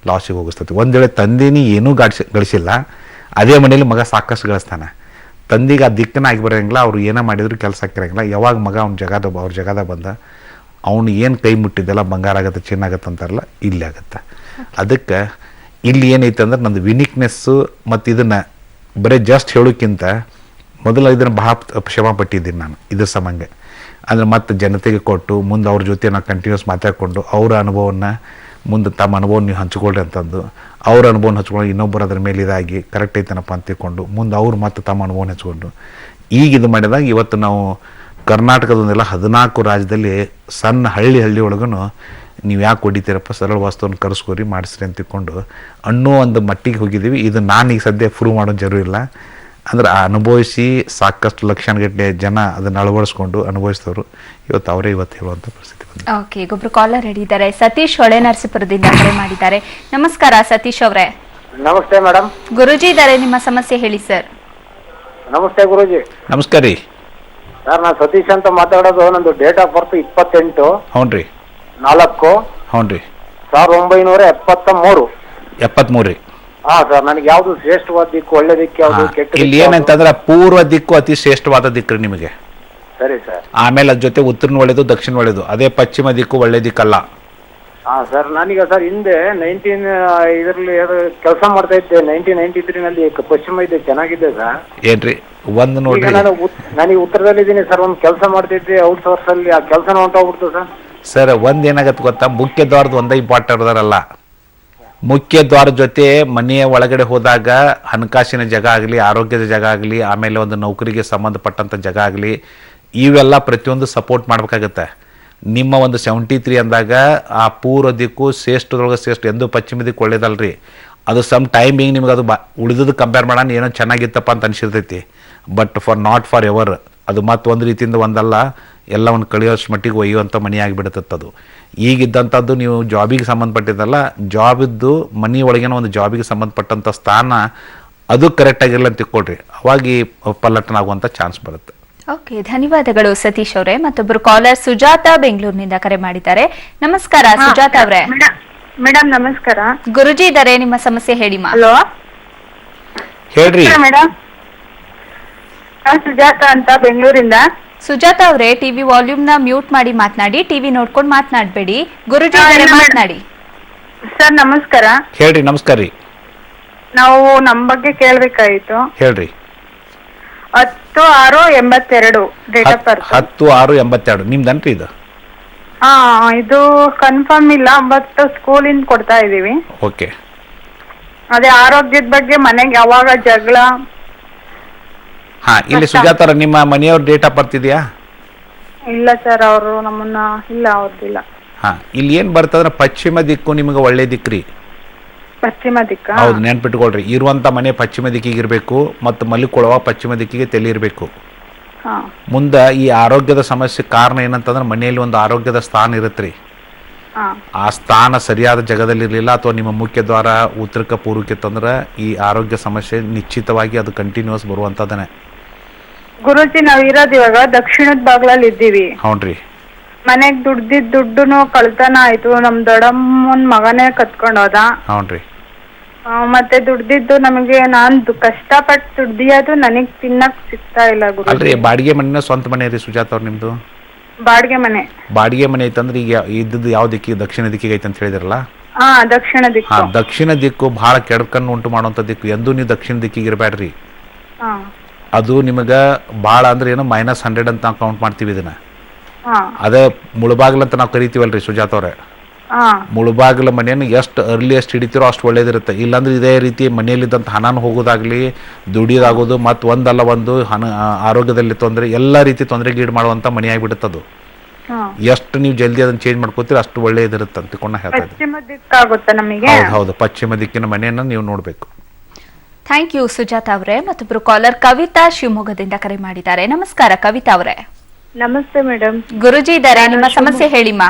ಲಾಸಿಗೆ ಹೋಗಿಸ್ತೈತಿ. ಒಂದು ವೇಳೆ ತಂದೆನೇ ಏನೂ ಗಳಿಸಿಲ್ಲ, ಅದೇ ಮನೇಲಿ ಮಗ ಸಾಕಷ್ಟು ಗಳಿಸ್ತಾನೆ, ತಂದಿಗೆ ಆ ದಿಕ್ಕನ್ನ ಆಗಿ ಬರೋಂಗಿಲ್ಲ. ಅವ್ರು ಏನೋ ಮಾಡಿದ್ರು ಕೆಲಸ ಆಗಿರಂಗಿಲ್ಲ. ಯಾವಾಗ ಮಗ ಅವ್ರ ಜಗದಾಗ ಬಂದ ಅವನು ಏನು ಕೈ ಮುಟ್ಟಿದ್ದೆಲ್ಲ ಬಂಗಾರ ಆಗುತ್ತೆ, ಚಿನ್ನ ಆಗುತ್ತೆ ಅಂತಾರಲ್ಲ, ಇಲ್ಲಿ ಆಗುತ್ತೆ. ಅದಕ್ಕೆ ಇಲ್ಲಿ ಏನೈತೆ ಅಂದ್ರೆ ನಂದು ವಿನಿಕ್ನೆಸ್ಸು ಮತ್ತು ಇದನ್ನು ಬರೀ ಜಸ್ಟ್ ಹೇಳೋಕ್ಕಿಂತ ಮೊದಲು ಇದನ್ನು ಭಾಳ ಶ್ರಮ ಪಟ್ಟಿದ್ದೀನಿ ನಾನು ಇದ್ರ ಸಂಬಂಧ. ಅಂದರೆ ಮತ್ತೆ ಜನತೆಗೆ ಕೊಟ್ಟು ಮುಂದೆ ಅವ್ರ ಜೊತೆ ನಾವು ಕಂಟಿನ್ಯೂಸ್ ಮಾತಾಡಿಕೊಂಡು ಅವರ ಅನುಭವವನ್ನು ಮುಂದೆ ತಮ್ಮ ಅನುಭವ ನೀವು ಹಂಚ್ಕೊಳ್ರಿ ಅಂತಂದು ಅವ್ರ ಅನುಭವನ ಹಚ್ಕೊಂಡು ಇನ್ನೊಬ್ಬರು ಅದ್ರ ಮೇಲೆ ಇದಾಗಿ ಕರೆಕ್ಟ್ ಐತನಪ್ಪ ಅಂತ ತಿಳ್ಕೊಂಡು ಮುಂದೆ ಅವ್ರು ಮತ್ತೆ ತಮ್ಮ ಅನುಭವನ ಹಚ್ಕೊಂಡು ಈಗ ಇದು ಮಾಡಿದಾಗ ಇವತ್ತು ನಾವು ಕರ್ನಾಟಕದೊಂದೆಲ್ಲ 14 ರಾಜ್ಯದಲ್ಲಿ ಸಣ್ಣ ಹಳ್ಳಿ ಒಳಗೂ ನೀವು ಯಾಕೆ ಹೊಡಿತೀರಪ್ಪ, ಸರಳ ವಾಸ್ತವವನ್ನು ಕರೆಸ್ಕೋರಿ ಮಾಡಿಸ್ರಿ ಅಂತ ತಿಳ್ಕೊಂಡು ಅನ್ನೋ ಒಂದು ಮಟ್ಟಿಗೆ ಹೋಗಿದ್ದೀವಿ. ಇದು ನಾನೀಗ ಸದ್ಯ ಪ್ರೂವ್ ಮಾಡೋದು ಜರೂರಿಲ್ಲ. ಅಂದ್ರೆ ಅನುಭವಿಸಿ ಸಾಕಷ್ಟು ಲಕ್ಷಣಗಟ್ಟಲೆ ಜನ ಅದನ್ನು ಅಳವಡಿಸ್ಕೊಂಡು ಅನುಭವಿಸಿದವರು ಇವತ್ತು ಅವರೇ ಹೇಳುವಂಥ ಪರಿಸ್ಥಿತಿ. ಓಕೆ, ಒಬ್ರು ಕಾಲರ್ ರೆಡಿ ಇದ್ದಾರೆ. ಸತೀಶ್ ಹೊಳೆ ನರಸೀಪುರದಿಂದ ಕರೆ ಮಾಡಿದ್ದಾರೆ. ನಮಸ್ಕಾರ ಸತೀಶ್ ಅವರೇ. ನಮಸ್ತೆ ಮೇಡಮ್. ಗುರುಜಿ ಇದ್ದಾರೆ, ನಿಮ್ಮ ಸಮಸ್ಯೆ ಹೇಳಿ ಸರ್. ನಮಸ್ತೆ ಗುರುಜಿ. ನಮಸ್ಕಾರ ರೀ ಸರ್, ನಾನು ಸತೀಶ್ ಅಂತ ಮಾತಾಡೋದು. ನಂದು ಡೇಟ್ ಆಫ್ ಬರ್ತ್ 28/4/1973. ಹ್ಞೂ ರೀ 73 ರೀ. ಹಾ ಸರ್, ನನಗೆ ಯಾವ್ದು ಶ್ರೇಷ್ಠವಾದ ದಿಕ್ಕು, ಒಳ್ಳೆ ದಿಕ್ಕು ಯಾವ್ದು, ಕೆಟ್ಟ ಇಲ್ಲಿ ಏನಂತಂದ್ರೆ ಪೂರ್ವ ದಿಕ್ಕು ಅತಿ ಶ್ರೇಷ್ಠವಾದ ದಿಕ್ಕು ನಿಮಗೆ. ಸರಿ ಸರ್. ಆಮೇಲೆ ಅದ್ರ ಜೊತೆ ಉತ್ತರ ಒಳ್ಳೇದು, ದಕ್ಷಿಣ ಒಳ್ಳೇದು. ಅದೇ ಪಶ್ಚಿಮ ದಿಕ್ಕು ಒಳ್ಳೆ ದಿಕ್ಕಲ್ಲ. ಹಾ ಸರ್, ನಾನೀಗ ಸರ್ ಹಿಂದೆ ಇದರಲ್ಲಿ ಕೆಲಸ ಮಾಡ್ತಾ ಇದ್ದೆ. 1993ನಲ್ಲಿ ಪಶ್ಚಿಮ ಇದ್ದೆ, ಚೆನ್ನಾಗಿದ್ದೆ ಸರ್. ಏನ್ರಿ ಒಂದು ಈಗ ನೋಡ್ರಿ, ನನಗೆ ಉತ್ತರದಲ್ಲಿ ಇದ್ದೀನಿ ಸರ್. ಒಂದು ಕೆಲಸ ಮಾಡ್ತಿದ್ದೆ ಔಟ್ಸೋರ್ಸ್ ಅಲ್ಲಿ, ಆ ಕೆಲಸನ ಹೊಂಟೋಗ್ಬಿಡ್ತು ಸರ್. ಸರ್ ಏನಾಗತ್ತೆ ಗೊತ್ತಾ, ಮುಖ್ಯ ದ್ವಾರದ ಒಂದೇ ಇಂಪಾರ್ಟೆಂಟ್ ಇರೋದಾರಲ್ಲ. ಮುಖ್ಯ ದ್ವಾರ ಜೊತೆ ಮನೆಯ ಒಳಗಡೆ ಹೋದಾಗ ಹಣಕಾಸಿನ ಜಾಗ ಆಗಲಿ, ಆರೋಗ್ಯದ ಜಾಗ ಆಗಲಿ, ಆಮೇಲೆ ಒಂದು ನೌಕರಿಗೆ ಸಂಬಂಧಪಟ್ಟಂಥ ಜಾಗ ಆಗಲಿ, ಇವೆಲ್ಲ ಪ್ರತಿಯೊಂದು ಸಪೋರ್ಟ್ ಮಾಡ್ಬೇಕಾಗತ್ತೆ. ನಿಮ್ಮ ಒಂದು 73 ಅಂದಾಗ ಆ ಪೂರ್ವ ದಿಕ್ಕು ಶ್ರೇಷ್ಠದೊಳಗೆ ಶ್ರೇಷ್ಠ, ಎಂದು ಪಶ್ಚಿಮ ದಿಕ್ಕು ಒಳ್ಳೇದಲ್ರಿ. ಅದು ಸಮ್ ಟೈಮಿಂಗ್ ನಿಮ್ಗೆ ಅದು ಉಳಿದದ್ದು ಕಂಪೇರ್ ಮಾಡೋಣ ಏನೋ ಚೆನ್ನಾಗಿತ್ತಪ್ಪ ಅಂತ ಅನಿಸಿರ್ತೈತಿ. But not forever. ಅದು ಮತ್ತು ಒಂದು ರೀತಿಯಿಂದ ಒಂದಲ್ಲ, ಎಲ್ಲ ಒಂದು ಕಳಿಯೋಷ್ಟು ಮಟ್ಟಿಗೆ ಒಯ್ಯುವಂಥ ಮನೆ ಆಗಿಬಿಡುತ್ತದು. ಈಗಿದ್ದಂಥದ್ದು ನೀವು ಜಾಬಿಗೆ ಸಂಬಂಧಪಟ್ಟಿದ್ದಲ್ಲ, ಜಾಬಿದ್ದು ಮನೆ ಒಳಗೇನೋ ಒಂದು ಜಾಬಿಗೆ ಸಂಬಂಧಪಟ್ಟಂಥ ಸ್ಥಾನ ಅದು ಕರೆಕ್ಟಾಗಿರಲ್ಲ ಅಂತ ತಿಳ್ಕೊಳ್ರಿ. ಅವಾಗಿ ಪಲ್ಲಟನ ಆಗುವಂಥ ಚಾನ್ಸ್ ಬರುತ್ತೆ. ಓಕೆ, ಧನ್ಯವಾದಗಳು ಸತೀಶ್ ಅವರೇ. ಮತ್ತೊಬ್ಬರು ಕಾಲರ್ ಸುಜಾತ ಬೆಂಗಳೂರಿನಿಂದ ಕರೆ ಮಾಡಿದ್ದಾರೆ. ನಮಸ್ಕಾರ ಸುಜಾತ ಅವರೇ. ಮೇಡಮ್ ನಮಸ್ಕಾರ. ಗುರುಜಿ ಇದ್ದಾರೆ, ನಿಮ್ಮ ಸಮಸ್ಯೆ ಹೇಳಿ ಮಾ. ಹಲೋ ಹೇಳ್ರಿ ಮೇಡಮ್. ಸುಜಾತ ಅಂತ ಬೆಂಗಳೂರಿಂದ. ಸುಜಾತ ಅವರೇ, ಟಿವಿ ವಾಲ್ಯೂಮ್ ನ ಮ್ಯೂಟ್ ಮಾಡಿ ಮಾತನಾಡಿ. ಟಿವಿ ನೋಡ್ಕೊಂಡು ಮಾತನಾಡಬೇಡಿ. ಗುರುಜಿ ಇದ್ದಾರೆ, ಮಾತನಾಡಿ. ಸರ್ ನಮಸ್ಕಾರ. ಹೇಳ್ರಿ. ನಮಸ್ಕಾರ ರೀ. ನಾವು ನಮ್ಮ ಬಗ್ಗೆ ಕೇಳ್ಬೇಕಾಯ್ತು. ಹೇಳ್ರಿ. 10/6/82 ಡೇಟ್ ಆಫ್ ಬರ್ತ್. 10/6/82 ನಿಮ್ದನ್ರಿ ಇದು? ಹಾ, ಇದು ಕನ್ಫರ್ಮ್ ಇಲ್ಲ, ಬಟ್ ಸ್ಕೂಲಿಂದ ಕೊಡ್ತಾ ಇದೀವಿ. ಓಕೆ. ಅದೇ ಆರೋಗ್ಯದ ಬಗ್ಗೆ ಮನೆಗೆ ಯಾವಾಗ ಜಗಳ. ಹಾ, ಇಲ್ಲಿ ಸುಜಾತರ ನಿಮ್ಮ ಮನೆಯವ್ರ ಡೇಟ್ ಆಫ್ ಬರ್ತ್ ಇದೆಯಾ? ಇಲ್ಲ ಸರ್, ಅವರು ನಮ್ಮನ್ನ ಇಲ್ಲ, ಅವ್ರದ್ದಿಲ್ಲ. ಹಾ, ಇಲ್ಲಿ ಏನ್ ಬರ್ತಂದ್ರೆ ಪಶ್ಚಿಮ ದಿಕ್ಕು ನಿಮಗೆ ಒಳ್ಳೆ ದಿಕ್ಕ್ರಿ. ಪಶ್ಚಿಮ ದಿಕ್ಕ. ಹೌದು, ನೆನ್ಪಿಟ್ಕೊಳ್ರಿ. ಇರುವಂತ ಮನೆ ಪಶ್ಚಿಮ ದಿಕ್ಕಿಗೆ ಇರಬೇಕು ಮತ್ತು ಮಲಿಕೊಳ್ಳುವ ಪಶ್ಚಿಮ ದಿಕ್ಕಿಗೆ ತಲೆ ಇರಬೇಕು. ಮುಂದೆ ಈ ಆರೋಗ್ಯದ ಸಮಸ್ಯೆ ಕಾರಣ ಏನಂತಂದ್ರೆ ಮನೆಯಲ್ಲಿ ಒಂದು ಆರೋಗ್ಯದ ಸ್ಥಾನ ಇರುತ್ತೆ. ಆ ಸ್ಥಾನ ಸರಿಯಾದ ಜಾಗದಲ್ಲಿ ಇರಲಿಲ್ಲ, ಅಥವಾ ನಿಮ್ಮ ಮುಖ್ಯ ದ್ವಾರ ಉತ್ತರಕ್ಕೆ ಪೂರ್ವಕ್ಕೆ ತಂದ್ರೆ ಈ ಆರೋಗ್ಯ ಸಮಸ್ಯೆ ನಿಶ್ಚಿತವಾಗಿ ಅದು ಕಂಟಿನ್ಯೂಸ್ ಬರುವಂತದನೆ. ಗುರುಜಿ, ನಾವ್ ಇರೋದು ಇವಾಗ ದಕ್ಷಿಣದ ಬಾಗ್ಲಲ್ಲಿ ಇದ್ದೀವಿ. ಹೌನ್ರಿ. ಮನೆಗ್ ದುಡ್ಡುನು ಕಳ್ತನ ಆಯ್ತು. ನಮ್ ದೊಡ್ಡಮ್ಮನ್ ಮಗನೇ ಕತ್ಕೊಂಡೋದ. ಹೌನ್ರಿ. ಮತ್ತೆ ದುಡ್ದಿದ್ದು ನಮಗೆ, ನಾನ್ ಕಷ್ಟಪಟ್ಟು ದುಡ್ದಿಯೋದು ನನಗ್ ತಿನ್ನಕ್ ಸಿಗ್ತಾ ಇಲ್ಲ ಗುರು. ಅಲ್ರಿ, ಬಾಡಿಗೆ ಮನೆ ಸ್ವಂತ ಮನೆ ರೀ ಸುಜಾತ ಅವ್ರ ನಿಮ್ದು? ಬಾಡಿಗೆ ಮನೆ. ಬಾಡಿಗೆ ಮನೆ ಐತಂದ್ರೆ ಈಗ ಇದ್ದದ್ದು ಯಾವ ದಿಕ್ಕಿಗೆ? ದಕ್ಷಿಣ ದಿಕ್ಕಿಗೆ ಐತೆ ಅಂತ ಹೇಳಿದ್ರಲ್ಲ. ದಕ್ಷಿಣ ದಿಕ್ಕು. ಹಾ, ದಕ್ಷಿಣ ದಿಕ್ಕು ಬಹಳ ಕೆಡಕನ್ನು ಉಂಟು ಮಾಡುವಂತ ದಿಕ್ಕು. ಎಂದೂ ನೀವು ದಕ್ಷಿಣ ದಿಕ್ಕಿಗೆ ಇರಬೇಡ್ರಿ. ಅದು ನಿಮಗ ಬಹಳ ಅಂದ್ರೆ ಏನೋ -100 ಅಂತ ನಾವು ಕೌಂಟ್ ಮಾಡ್ತೀವಿ ಇದನ್ನ. ಅದೇ ಮುಳುಬಾಗ್ಲಂತ ನಾವು ಕರಿತೀವಲ್ರಿ ಸುಜಾತ ಅವ್ರೆ. ಮುಳುಬಾಗಿಲ ಮನೆಯನ್ನು ಎಷ್ಟು ಅರ್ಲಿಯಸ್ಟ್ ಹಿಡಿತೀರೋ ಅಷ್ಟು ಒಳ್ಳೇದಿರುತ್ತೆ. ಇಲ್ಲಾಂದ್ರೆ ಇದೇ ರೀತಿ ಮನೆಯಲ್ಲಿದ್ದಂಥ ಹಣನ ಹೋಗೋದಾಗ್ಲಿ, ದುಡಿಯೋದಾಗೋದು, ಮತ್ತು ಒಂದಲ್ಲ ಒಂದು ಆರೋಗ್ಯದಲ್ಲಿ ತೊಂದರೆ, ಎಲ್ಲ ರೀತಿ ತೊಂದರೆಗೀಡು ಮಾಡುವಂಥ ಮನೆ ಆಗಿಬಿಡುತ್ತದು. ಎಷ್ಟು ನೀವು ಜಲ್ದಿ ಅದನ್ನ ಚೇಂಜ್ ಮಾಡ್ಕೋತೀರಿ ಅಷ್ಟು ಒಳ್ಳೇದಿರುತ್ತೆ ಅಂತ ತಿಳ್ಕೊಂಡು ಹೇಳ್ತಾ ಇದ್ದೀನಿ. ಹೌದು, ಪಶ್ಚಿಮ ದಿಕ್ಕಿನ ಮನೆಯನ್ನು ನೀವು ನೋಡಬೇಕು. ಥ್ಯಾಂಕ್ ಯು ಸುಜಾತ ಅವರೇ. ಮತ್ತೊಬ್ರು ಕಾಲರ್ ಕವಿತಾ ಶಿವಮೊಗ್ಗದಿಂದ ಕರೆ ಮಾಡಿದ್ದಾರೆ. ನಮಸ್ಕಾರ ಕವಿತಾ ಅವರೇ. ನಮಸ್ತೆ ಮೇಡಮ್. ಗುರುಜಿ ಇದ್ದಾರೆ, ನಿಮ್ಮ ಸಮಸ್ಯೆ ಹೇಳಿಮಾ.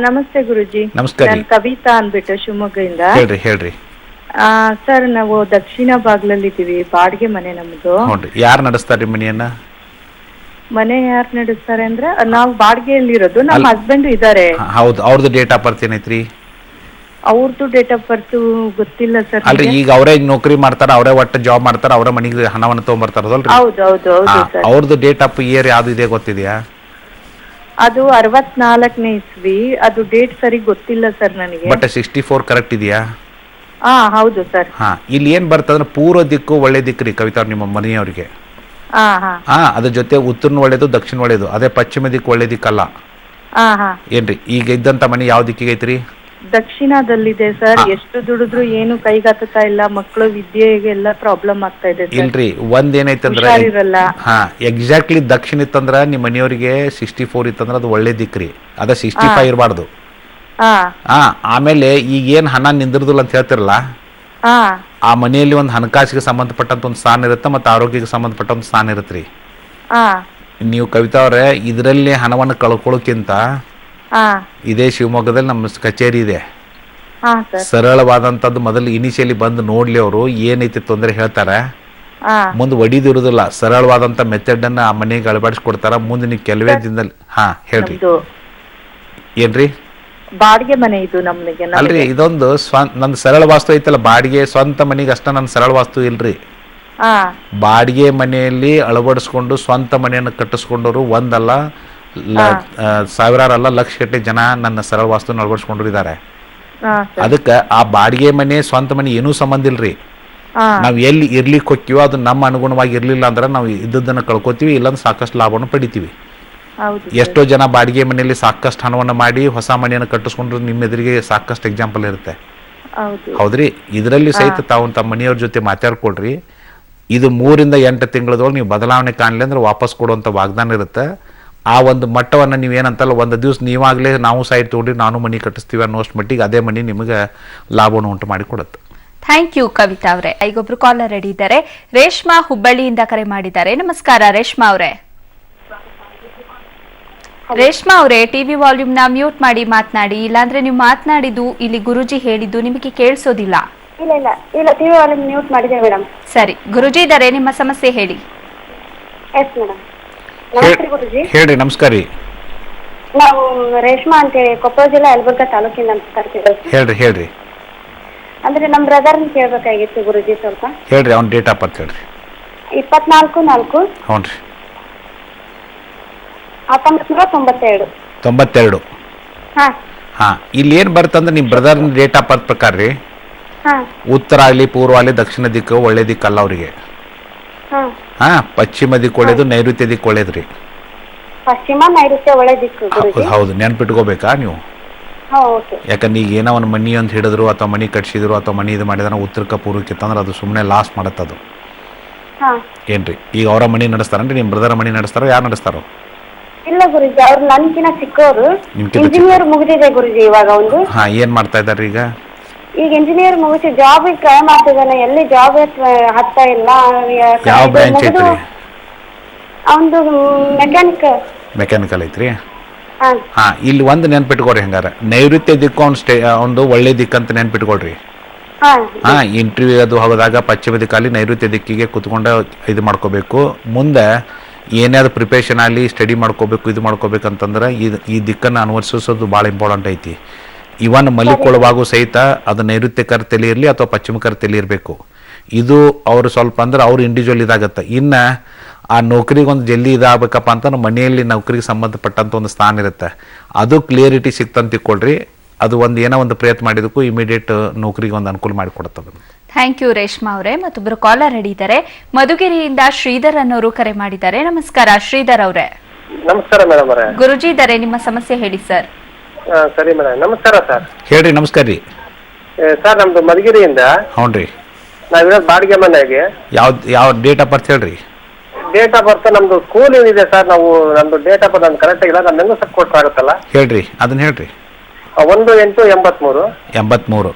ನಮಸ್ತೆ ಗುರುಜಿ. ನಮಸ್ಕಾರ. ನಾನು ಕವಿತಾ ಅಂದ್ಬಿಟ್ಟು ಶಿವಮೊಗ್ಗದಿಂದ. ಹೇಳ್ರಿ. ಸರ್, ನಾವು ದಕ್ಷಿಣ ಬಾಗ್ಲಲ್ಲಿ ಇದ್ದೀವಿ. ಬಾಡಿಗೆ ಮನೆ ನಮ್ದು. ಯಾರು ನಡೆಸ್ತಾರೆ ಮನೆಯನ್ನ? ಮನೆ ಯಾರು ನಡೆಸ್ತಾರೆ ಅಂದ್ರೆ ನಾವು ಬಾಡಿಗೆಯಲ್ಲಿ ಇರೋದು. ನಮ್ಮ ಹಸ್ಬೆಂಡ್ ಇದಾರೆ. ಹೌದು, ಅವ್ರದ್ದು ಡೇಟ್ ಆಫ್ ಬರ್ತ್ ಏನೈತ್ರಿ? ಅವ್ರದ್ದು ಡೇಟ್ ಆಫ್ ಬರ್ತ್ ಗೊತ್ತಿಲ್ಲ ಸರ್. ಅಲ್ರಿ ಈಗ ಅವರೇ ನೌಕರಿ ಮಾಡ್ತಾರ, ಅವರೇ ಒಟ್ಟು ಜಾಬ್ ಮಾಡ್ತಾರ, ಅವರ ಮನೆಗೆ ಹಣವನ್ನು ತಗೊಂಡ್ಬರ್ತಾರದಲ್ರಿ? ಹೌದು ಹೌದು ಹೌದು ಸರ್. ಅವ್ರದ್ದು ಡೇಟ್ ಆಫ್ ಇಯರ್ ಯಾವ್ದು ಇದೆ ಗೊತ್ತಿದೆಯಾ? ಅದು 64ನೇ ಇಸ್ವಿ. ಅದು ಡೇಟ್ ಸರಿ ಗೊತ್ತಿಲ್ಲ ಸರ್ ನನಗೆ. ಬಟ್ 64 ಕರೆಕ್ಟ್ ಇದೆಯಾ? ಹಾ ಹೌದು ಸರ್. ಹಾ, ಇಲ್ಲಿ ಏನ್ ಬರ್ತಂದ್ರೆ ಪೂರ್ವ ದಿಕ್ಕು ಒಳ್ಳೆ ದಿಕ್ಕು ರೀ ಕವಿತಾ ಅವ್ರ ನಿಮ್ಮ ಮನೆಯವರಿಗೆ. ಹಾ ಹಾ ಹಾ, ಅದ್ರ ಜೊತೆ ಉತ್ತರ ಒಳ್ಳೇದು, ದಕ್ಷಿಣ ಒಳ್ಳೇದು. ಅದೇ ಪಶ್ಚಿಮ ದಿಕ್ಕು ಒಳ್ಳೆ ದಿಕ್ಕಲ್ಲ. ಹಾ ಹಾ. ಏನ್ರಿ ಈಗ ಇದ್ದಂತ ಮನೆ ಯಾವ ದಿಕ್ಕಿಗೆ ಐತ್ರಿ? ದಕ್ಷಿಣದಲ್ಲಿದೆ ಸರ್. ಎಷ್ಟು ದುಡಿದ್ರು ಏನು ಕೈಗಾಗ್ತಾ ಇಲ್ಲ. ಮಕ್ಕಳು ವಿದ್ಯೆಗೆ ಎಲ್ಲ ಪ್ರಾಬ್ಲಮ್ ಆಗ್ತಾ ಇದೆ ಸರ್. ಇಲ್ರಿ ಒಂದ್ ಏನೈತಂದ್ರ, ಹುಷಾರಿರಲ್ಲ. ಹಾ ಎಕ್ಸಾಕ್ಟ್ಲಿ ದಕ್ಷಿಣ ಇತ್ತಂದ್ರ ನಿಮ್ಮ ಮನೆಯವರಿಗೆ 64 ಇತ್ತಂದ್ರ ಅದು ಒಳ್ಳೆ ದಿಕ್ಕ್ರಿ. ಅದ 65 ಇರಬಾರ್ದು. ಹಾ ಹಾ, ಆಮೇಲೆ ಈಗ ಏನ್ ಹಣ ನಿಂದಿರುದಿಲ್ಲ ಅಂತ ಹೇಳ್ತಿರಲ್ಲ, ಹಾ ಆ ಮನೆಯಲ್ಲಿ ಒಂದು ಹಣಕಾಸಿಗೆ ಸಂಬಂಧಪಟ್ಟಂತ ಒಂದು ಸ್ಥಾನ ಇರುತ್ತೆ, ಮತ್ತೆ ಆರೋಗ್ಯಕ್ಕೆ ಸಂಬಂಧಪಟ್ಟ ಒಂದು ಸ್ಥಾನ ಇರುತ್ತೆ ರೀ. ಹಾ ನೀವು ಕವಿತಾ ಅವ್ರೆ ಇದರಲ್ಲಿ ಹಣವನ್ನು ಕಳ್ಕೊಳ್ಳೋಕ್ಕಿಂತ ಇದೇ ಶಿವಮೊಗ್ಗದಲ್ಲಿ ನಮ್ಮ ಕಚೇರಿ ಇದೆ, ಹಾ ಸರ್. ಸರಳವಾದಂಥದ್ದು ಮೊದಲು ಇನಿಷಿಯಲಿ ಬಂದು ನೋಡ್ಲಿ, ಅವರು ಏನೈತಿ ತೊಂದರೆ ಹೇಳ್ತಾರೆ, ಹಾ ಮುಂದೆ ಒಡಿದಿರುದಿಲ್ಲ, ಸರಳವಾದಂಥ ಮೆಥಡ್ ಅನ್ನ ಆ ಮನೆಗೆ ಅಳವಡಿಸ್ಕೊಡ್ತಾರ. ಮುಂದೆ ನೀವು ಕೆಲವೇ ದಿನದಲ್ಲಿ ಹಾ ಹೇಳ್ರಿ ಏನ್ರಿ? ಬಾಡಿಗೆ ಮನೆ ಇದು ನಮ್ಗೆ. ಅಲ್ರಿ ಇದೊಂದು ನಂದು ಸರಳ ವಾಸ್ತು ಐತಲ್ಲ, ಬಾಡಿಗೆ ಸ್ವಂತ ಮನೆಗೆ ಅಷ್ಟ ನನ್ನ ಸರಳ ವಾಸ್ತು ಇಲ್ರಿ. ಬಾಡಿಗೆ ಮನೆಯಲ್ಲಿ ಅಳವಡಿಸ್ಕೊಂಡು ಸ್ವಂತ ಮನೆಯನ್ನು ಕಟ್ಟಿಸ್ಕೊಂಡವರು ಒಂದಲ್ಲ ಸಾವಿರಾರಲ್ಲ ಲಕ್ಷ ಗಟ್ಟಲೆ ಜನ ನನ್ನ ಸರಳ ವಾಸ್ತುನ ಅಳವಡಿಸ್ಕೊಂಡ್ರು ಇದ್ದಾರೆ. ಅದಕ್ಕೆ ಆ ಬಾಡಿಗೆ ಮನೆ ಸ್ವಂತ ಮನೆ ಏನೂ ಸಂಬಂಧ ಇಲ್ರಿ. ನಾವು ಎಲ್ಲಿ ಇರ್ಲಿಕ್ಕೆ ಹೋಗ್ತೀವೋ ಅದು ನಮ್ಮ ಅನುಗುಣವಾಗಿ ಇರ್ಲಿಲ್ಲ ಅಂದ್ರೆ ನಾವು ಇದ್ದದನ್ನ ಕಳ್ಕೊತೀವಿ, ಇಲ್ಲಾಂದ್ರೆ ಸಾಕಷ್ಟು ಲಾಭವನ್ನು ಪಡಿತೀವಿ. ಎಷ್ಟೋ ಜನ ಬಾಡಿಗೆ ಮನೆಯಲ್ಲಿ ಸಾಕಷ್ಟು ಹಣವನ್ನು ಮಾಡಿ ಹೊಸ ಮನೆಯನ್ನು ಕಟ್ಟಿಸ್ಕೊಂಡ್ರು ನಿಮ್ಮ ಎದುರಿಗೆ ಸಾಕಷ್ಟು ಎಕ್ಸಾಂಪಲ್ ಇರುತ್ತೆ. ಹೌದ್ರಿ, ಇದರಲ್ಲಿ ಸಹಿತ ತಾವು ತಮ್ಮ ಮನೆಯವ್ರ ಜೊತೆ ಮಾತಾಡ್ಕೊಳ್ರಿ. ಇದು 3 ರಿಂದ 8 ತಿಂಗಳದೊಳಗೆ ನೀವು ಬದಲಾವಣೆ ಕಾಣಲಿ ಅಂದ್ರೆ ವಾಪಸ್ ಕೊಡುವಂಥ ವಾಗ್ದಾನ ಇರುತ್ತೆ. ಆ ಒಂದು ಮಟ್ಟವನ್ನು ನೀವೇನಂತಲ್ಲ, ಒಂದು ದಿವಸ ನೀವಾಗಲೇ ನಾವು ಸೈಟ್ ತೊಗೊಂಡ್ರಿ ನಾನು ಮನೆ ಕಟ್ಟಿಸ್ತೀವಿ ಅನ್ನೋಷ್ಟು ಮಟ್ಟಿಗೆ ಅದೇ ಮನೆ ನಿಮಗೆ ಲಾಭವನ್ನು ಉಂಟು ಮಾಡಿ ಕೊಡುತ್ತೆ. ಥ್ಯಾಂಕ್ ಯು ಕವಿತಾ ಅವರೇ. ಈಗೊಬ್ರು ಕಾಲರ್ ರೆಡಿ ಇದ್ದಾರೆ. ರೇಷ್ಮಾ ಹುಬ್ಬಳ್ಳಿಯಿಂದ ಕರೆ ಮಾಡಿದ್ದಾರೆ. ನಮಸ್ಕಾರ ರೇಷ್ಮಾ ಅವರೇ. ರೇಷ್ಮಾ ಅವರೇ, ಟಿವಿ ವಾಲ್ಯೂಮ್ ನ ಮ್ಯೂಟ್ ಮಾಡಿ ಮಾತನಾಡಿ, ಇಲ್ಲಾಂದ್ರೆ ನೀವು ಮಾತನಾಡಿದ್ದು ಇಲ್ಲಿ ಗುರುಜಿ ಹೇಳಿದ್ದು ನಿಮಗೆ ಕೇಳಿಸೋದಿಲ್ಲ. ಇಲ್ಲ ಇಲ್ಲ ಇಲ್ಲ, ಟಿವಿ ವಾಲ್ಯೂಮ್ ಮ್ಯೂಟ್ ಮಾಡಿದೆ ಮೇಡಮ್. ಸರಿ, ಗುರುಜಿ ಇದ್ದಾರೆ, ನಿಮ್ಮ ಸಮಸ್ಯೆ ಹೇಳಿ. Yes madam. ನಮಸ್ತೆ ಗುರುಜಿ. ಹೇಳ್ರಿ. ನಮಸ್ಕಾರ ರೀ. ನಾವು ರೇಷ್ಮಾ ಅಂತೇಳಿ ಕೊಪ್ಪಳ ಜಿಲ್ಲಾ ಯಲಬುರ್ಗಾ ತಾಲೂಕಿಂದ ಅಂತ ಕರ್ತಿದ್ದೀವಿ. ಹೇಳ್ರಿ ಹೇಳ್ರಿ. ಅಂದ್ರೆ ನಮ್ಮ ಬ್ರದರ್ನ ಕೇಳ್ಬೇಕಾಗಿತ್ತು ಗುರುಜಿ ಸ್ವಲ್ಪ. ಹೇಳ್ರಿ, ಅವ್ನ ಡೇಟ್ ಆಫ್ ಬರ್ತ್ ಹೇಳ್ರಿ. 24/4. ಹ್ಞೂ ರೀ. 1992. 92. ಹಾ ಹಾ, ಇಲ್ಲಿ ಏನ್ ಬರ್ತಂದ್ರೆ ನಿಮ್ ಬ್ರದರ್ ಡೇಟ್ ಆಫ್ ಬರ್ತ್ ಪ್ರಕಾರ ರೀ, ಹಾ ಉತ್ತರ ಆಗ್ಲಿ ಪೂರ್ವ ಆಗ್ಲಿ ದಕ್ಷಿಣ ದಿಕ್ಕು ಒಳ್ಳೆ ದಿಕ್ಕಲ್ಲ ಅವ್ರಿಗೆ. ಹಾ ಹಾ, ಪಶ್ಚಿಮ ದಿಕ್ಕು ಒಳ್ಳೇದು, ನೈಋತ್ಯ ದಿಕ್ಕು ಒಳ್ಳೇದ್ರಿ. ಪಶ್ಚಿಮ ನೈಋತ್ಯ ಒಳ್ಳೆ ದಿಕ್ಕು ಗುರುಜಿ. ಹೌದು, ನೆನ್ಪಿಟ್ಕೋಬೇಕಾ ನೀವು? ಹಾ ಓಕೆ. ಯಾಕಂದ್ರೆ ಈಗ ಏನೋ ಒಂದು ಮನಿ ಅಂತ ಹಿಡಿದ್ರು ಅಥವಾ ಮನಿ ಕಟ್ಸಿದ್ರು ಅಥವಾ ಮನಿ ಇದು ಮಾಡಿದ್ರೆ ಉತ್ತರಕ್ಕೆ ಪೂರ್ವಕ್ಕೆ ತಂದ್ರೆ ಅದು ಸುಮ್ಮನೆ ಲಾಸ್ ಮಾಡತ್ತದು. ಹಾ ಏನ್ರಿ, ಈಗ ಅವರ ಮನಿ ನಡೆಸ್ತಾರನ್ರಿ, ನಿಮ್ ಬ್ರದರ್ ಮನಿ ನಡೆಸ್ತಾರೋ ಯಾರು ನಡೆಸ್ತಾರೋ? ಇಲ್ಲ ಗುರುಜಿ, ಅವ್ರು ನನ್ಕಿನ ಚಿಕ್ಕವರು. ನಿಮ್ಕಿಂತ ಇಂಜಿನಿಯರ್ ಮುಗಿದಿದೆ ಗುರುಜಿ ಇವಾಗ ಒಂದು. ಹಾ, ಏನ್ ಮಾಡ್ತಾ ಇದಾರೆ ಈಗ? ಈಗ ಇಂಜಿನಿಯರ್ ಮುಗಿಸಿ ಜಾಬ್ ಟ್ರೈ ಮಾಡ್ತಿದ್ದಾನೆ. ಎಲ್ಲಿ ಜಾಬ್ ಹತ್ತಾ ಇಲ್ಲ. ಯಾವ ಬ್ರಾಂಚ್ ಐತ್ರಿ? ಅವನು ಮೆಕ್ಯಾನಿಕಲ್ ಐತ್ರಿ. ಹಾ ಹಾ, ಇಲ್ಲಿ ಒಂದು ನೆನ್ಪಿಟ್ಕೊಡ್ರಿ. ಹಂಗಾರ ನೈಋತ್ಯ ದಿಕ್ಕು ಒಂದು ಒಳ್ಳೆ ದಿಕ್ಕಂತ ನೆನ್ಪಿಟ್ಕೊಡ್ರಿ. ಹಾ, ಇಂಟರ್ವ್ಯೂ ಅದು ಹೋಗೋದಾಗ ಪಶ್ಚಿಮ ದಿಕ್ಕಲ್ಲಿ ನೈಋತ್ಯ ದಿಕ್ಕಿಗೆ ಕುತ್ಕೊಂಡು ಇದು ಮಾಡ್ಕೋಬೇಕು. ಮುಂದೆ ಏನಾದ್ರು ಪ್ರಿಪರೇಷನ್ ಆಗಲಿ ಸ್ಟಡಿ ಮಾಡ್ಕೋಬೇಕು, ಇದು ಮಾಡ್ಕೋಬೇಕಂತಂದ್ರೆ ಈ ದಿಕ್ಕನ್ನು ಅನುವರ್ತಿಸೋದು ಭಾಳ ಇಂಪಾರ್ಟೆಂಟ್ ಐತಿ. ಇವನ್ ಮಲಿಕೊಳ್ಳುವಾಗೂ ಸಹಿತ ಅದು ನೈಋತ್ಯಕರ ತಲೆ ಇರಲಿ ಅಥವಾ ಪಶ್ಚಿಮಕರ ತಲೆ ಇರಬೇಕು. ಇದು ಅವರು ಸ್ವಲ್ಪ ಅಂದ್ರೆ ಅವ್ರು ಇಂಡಿವಿಜುವಲ್ ಇದಾಗತ್ತೆ. ಇನ್ನು ಆ ನೌಕರಿಗೆ ಒಂದು ಜಲ್ದಿ ಇದಾಗಬೇಕಪ್ಪ ಅಂತ ಮನೆಯಲ್ಲಿ ನೌಕರಿಗೆ ಸಂಬಂಧಪಟ್ಟಂತ ಒಂದು ಸ್ಥಾನ ಇರುತ್ತೆ, ಅದು ಕ್ಲಿಯರಿಟಿ ಸಿಕ್ತಂತ ತಿಳ್ಕೊಳ್ರಿ. ಅದು ಒಂದು ಏನೋ ಒಂದು ಪ್ರಯತ್ನ ಮಾಡಿದಕ್ಕೂ ಇಮಿಡಿಯೇಟ್ ನೌಕರಿಗೆ ಒಂದು ಅನುಕೂಲ ಮಾಡಿಕೊಡುತ್ತದೆ. ಥ್ಯಾಂಕ್ ಯು ರೇಷ್ಮಾ ಅವರೇ. ಮತ್ತೊಬ್ಬರು ಕಾಲರ್ ಹಿಡಿದ್ದಾರೆ. ಮಧುಗಿರಿಯಿಂದ ಶ್ರೀಧರ್ ಅನ್ನೋರು ಕರೆ ಮಾಡಿದ್ದಾರೆ. ನಮಸ್ಕಾರ ಶ್ರೀಧರ್ ಅವರೇ. ನಮಸ್ಕಾರ ಮೇಡಮ್ ಅವರೇ. ಗುರುಜಿ ಇದ್ದಾರೆ, ನಿಮ್ಮ ಸಮಸ್ಯೆ ಹೇಳಿ ಸರ್. ಸರಿ ಮೇಡಮ್, ನಮಸ್ಕಾರ ಸರ್. ಹೇಳ್ರಿ. ನಮಸ್ಕಾರ ರೀ ಸರ್, ನಮ್ದು ಮಧುಗಿರಿಯಿಂದ. ಹ್ಞೂ ರೀ. ನಾವಿರೋದು ಬಾಡಿಗೆ ಮನೆಗೆ. ಯಾವ ಡೇಟ್ ಆಫ್ ಬರ್ತ್ ಹೇಳ್ರಿ. ಡೇಟ್ ಆಫ್ ಬರ್ತ್ ನಮ್ದು ಸ್ಕೂಲ್ ಏನಿದೆ ಸರ್, ನಾವು ನಮ್ದು ಡೇಟ್ ಆಫ್ ಬರ್ತ್ ನಮ್ದು ಕರೆಕ್ಟ್ ಆಗಿಲ್ಲ. ನಮ್ಮ ಹೆಂಗು ಸ್ವಲ್ಪ ಕೊಟ್ಟು ಆಗುತ್ತಲ್ಲ. ಹೇಳ್ರಿ, ಅದನ್ನ ಹೇಳ್ರಿ. 1/8/83. 83.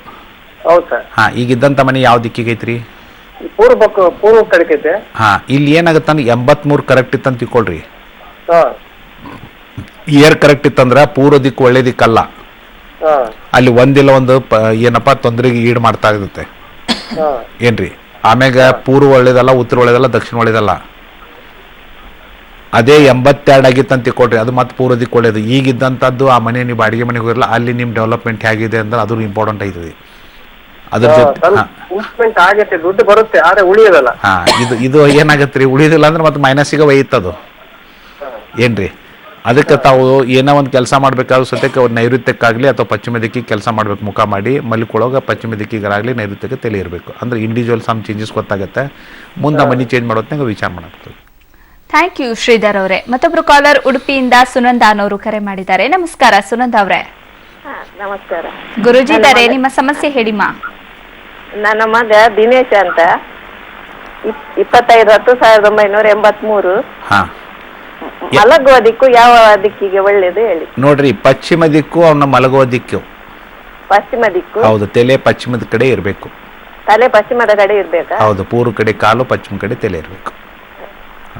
ಹೌದು ಸರ್. ಹಾ, ಈಗ ಇದ್ದಂತ ಮನೆ ಯಾವ ದಿಕ್ಕಿಗೆ ಐತ್ರಿ? ಪೂರ್ವ ಕಡೆಗೈತೆ. ಹಾ, ಇಲ್ಲಿ ಏನಾಗತ್ತಂದ್ರೆ 83 ಕರೆಕ್ಟ್ ಇತ್ತಂತ ತಿಳ್ಕೊಳ್ರಿ. ಹಾ, ಇಯರ್ ಕರೆಕ್ಟ್ ಇತ್ತಂದ್ರ ಪೂರ್ವ ದಿಕ್ಕು ಒಳ್ಳೆ ದಿಕ್ಕಲ್ಲ. ಹಾ, ಅಲ್ಲಿ ಒಂದಿಲ್ಲ ಒಂದು ಏನಪ್ಪಾ ತೊಂದರೆಗೆ ಈಡು ಮಾಡ್ತಾ ಇರುತ್ತೆ. ಹಾ, ಏನ್ರಿ, ಆಮ್ಯಾಗ ಪೂರ್ವ ಒಳ್ಳೇದಲ್ಲ, ಉತ್ತರ ಒಳ್ಳೇದಲ್ಲ, ದಕ್ಷಿಣ ಒಳ್ಳೇದಲ್ಲ. ಅದೇ 82 ಆಗಿತ್ತು ಅಂತ ಕೊಡ್ರಿ, ಅದು ಮತ್ತೆ ಪೂರ್ವ ದಿಕ್ಕು ಒಳ್ಳೇದು. ಈಗಿದ್ದಂಥದ್ದು ಆ ಮನೆ ನೀವು ಬಾಡಿಗೆ ಮನೆಗೆ ಹೋಗಿರಲ್ಲ, ಅಲ್ಲಿ ನಿಮ್ಮ ಡೆವಲಪ್ಮೆಂಟ್ ಹೇಗಿದೆ ಅಂದ್ರೆ ಅದು ಇಂಪಾರ್ಟೆಂಟ್ ಆಯ್ತದೆ. ಅದ್ರ ಜೊತೆ ಇನ್ವೆಸ್ಟ್ಮೆಂಟ್ ಆಗತ್ತೆ, ದುಡ್ಡು ಬರುತ್ತೆ, ಆದ್ರೆ ಉಳಿಯೋದಲ್ಲ. ಇದು ಏನಾಗತ್ತೆ ರೀ, ಉಳಿಯೋದಿಲ್ಲ ಅಂದ್ರೆ ಮತ್ತೆ ಮೈನಸ್ಸಿಗೆ ಒಯ್ಯುತ್ತದು ಏನ್ರಿ. ಅದಕ್ಕೆ ತಾವು ಏನೋ ಒಂದು ಕೆಲಸ ಮಾಡಬೇಕಾದ್ರೂ ಸದ್ಯಕ್ಕೆ ನೈಋತ್ಯಕ್ಕಾಗಲಿ ಅಥವಾ ಪಶ್ಚಿಮ ದಿಕ್ಕಿಗೆ ಕೆಲಸ ಮಾಡ್ಬೇಕು, ಮುಖ ಮಾಡಿ ಮಲ್ಕೊಳ್ಳೋಗ ಪಶ್ಚಿಮ ದಿಕ್ಕಿಗಾಗಲಿ ನೈಋತ್ಯಕ್ಕೆ ತಲೆ ಇರಬೇಕು. ಅಂದ್ರೆ ಇಂಡಿವಿಜುವಲ್ ಸಮ್ ಚೇಂಜಸ್ ಗೊತ್ತಾಗುತ್ತೆ, ಮುಂದೆ ಮನಿ ಚೇಂಜ್ ಮಾಡೋದ್ನಾಗ ವಿಚಾರ ಮಾಡಬೇಕು. ಥ್ಯಾಂಕ್ ಯು ಶ್ರೀಧರ್ ಅವರೇ. ಮತ್ತೊಬ್ರು ಕಾಲರ್ ಉಡುಪಿಯಿಂದ ಸುನಂದ ಅನ್ನೋರು ಕರೆ ಮಾಡಿದ್ದಾರೆ. ನಮಸ್ಕಾರ ಸುನಂದ ಅವರೇ. ನಮಸ್ಕಾರ ಗುರುಜಿ ಇದ್ದಾರೆ, ನಿಮ್ಮ ಸಮಸ್ಯೆ ಹೇಳಿಮ್ಮ. ನನ್ನ ಮಗ ದಿನೇಶ್ ಅಂತ 25/10/1983. ಮಲಗುವ ದಿಕ್ಕು ಯಾವ ದಿಕ್ಕಿಗೆ ಒಳ್ಳೇದು ಹೇಳಿ. ನೋಡ್ರಿ, ಪಶ್ಚಿಮ ದಿಕ್ಕು ಅವನ ಮಲಗುವ ದಿಕ್ಕು ಪಶ್ಚಿಮ ದಿಕ್ಕು. ಹೌದು, ತಲೆ ಪಶ್ಚಿಮದ ಕಡೆ ಇರಬೇಕು. ತಲೆ ಪಶ್ಚಿಮದ ಕಡೆ ಇರ್ಬೇಕಾ? ಹೌದು, ಪೂರ್ವ ಕಡೆ ಕಾಲು, ಪಶ್ಚಿಮ ಕಡೆ ತಲೆ ಇರಬೇಕು.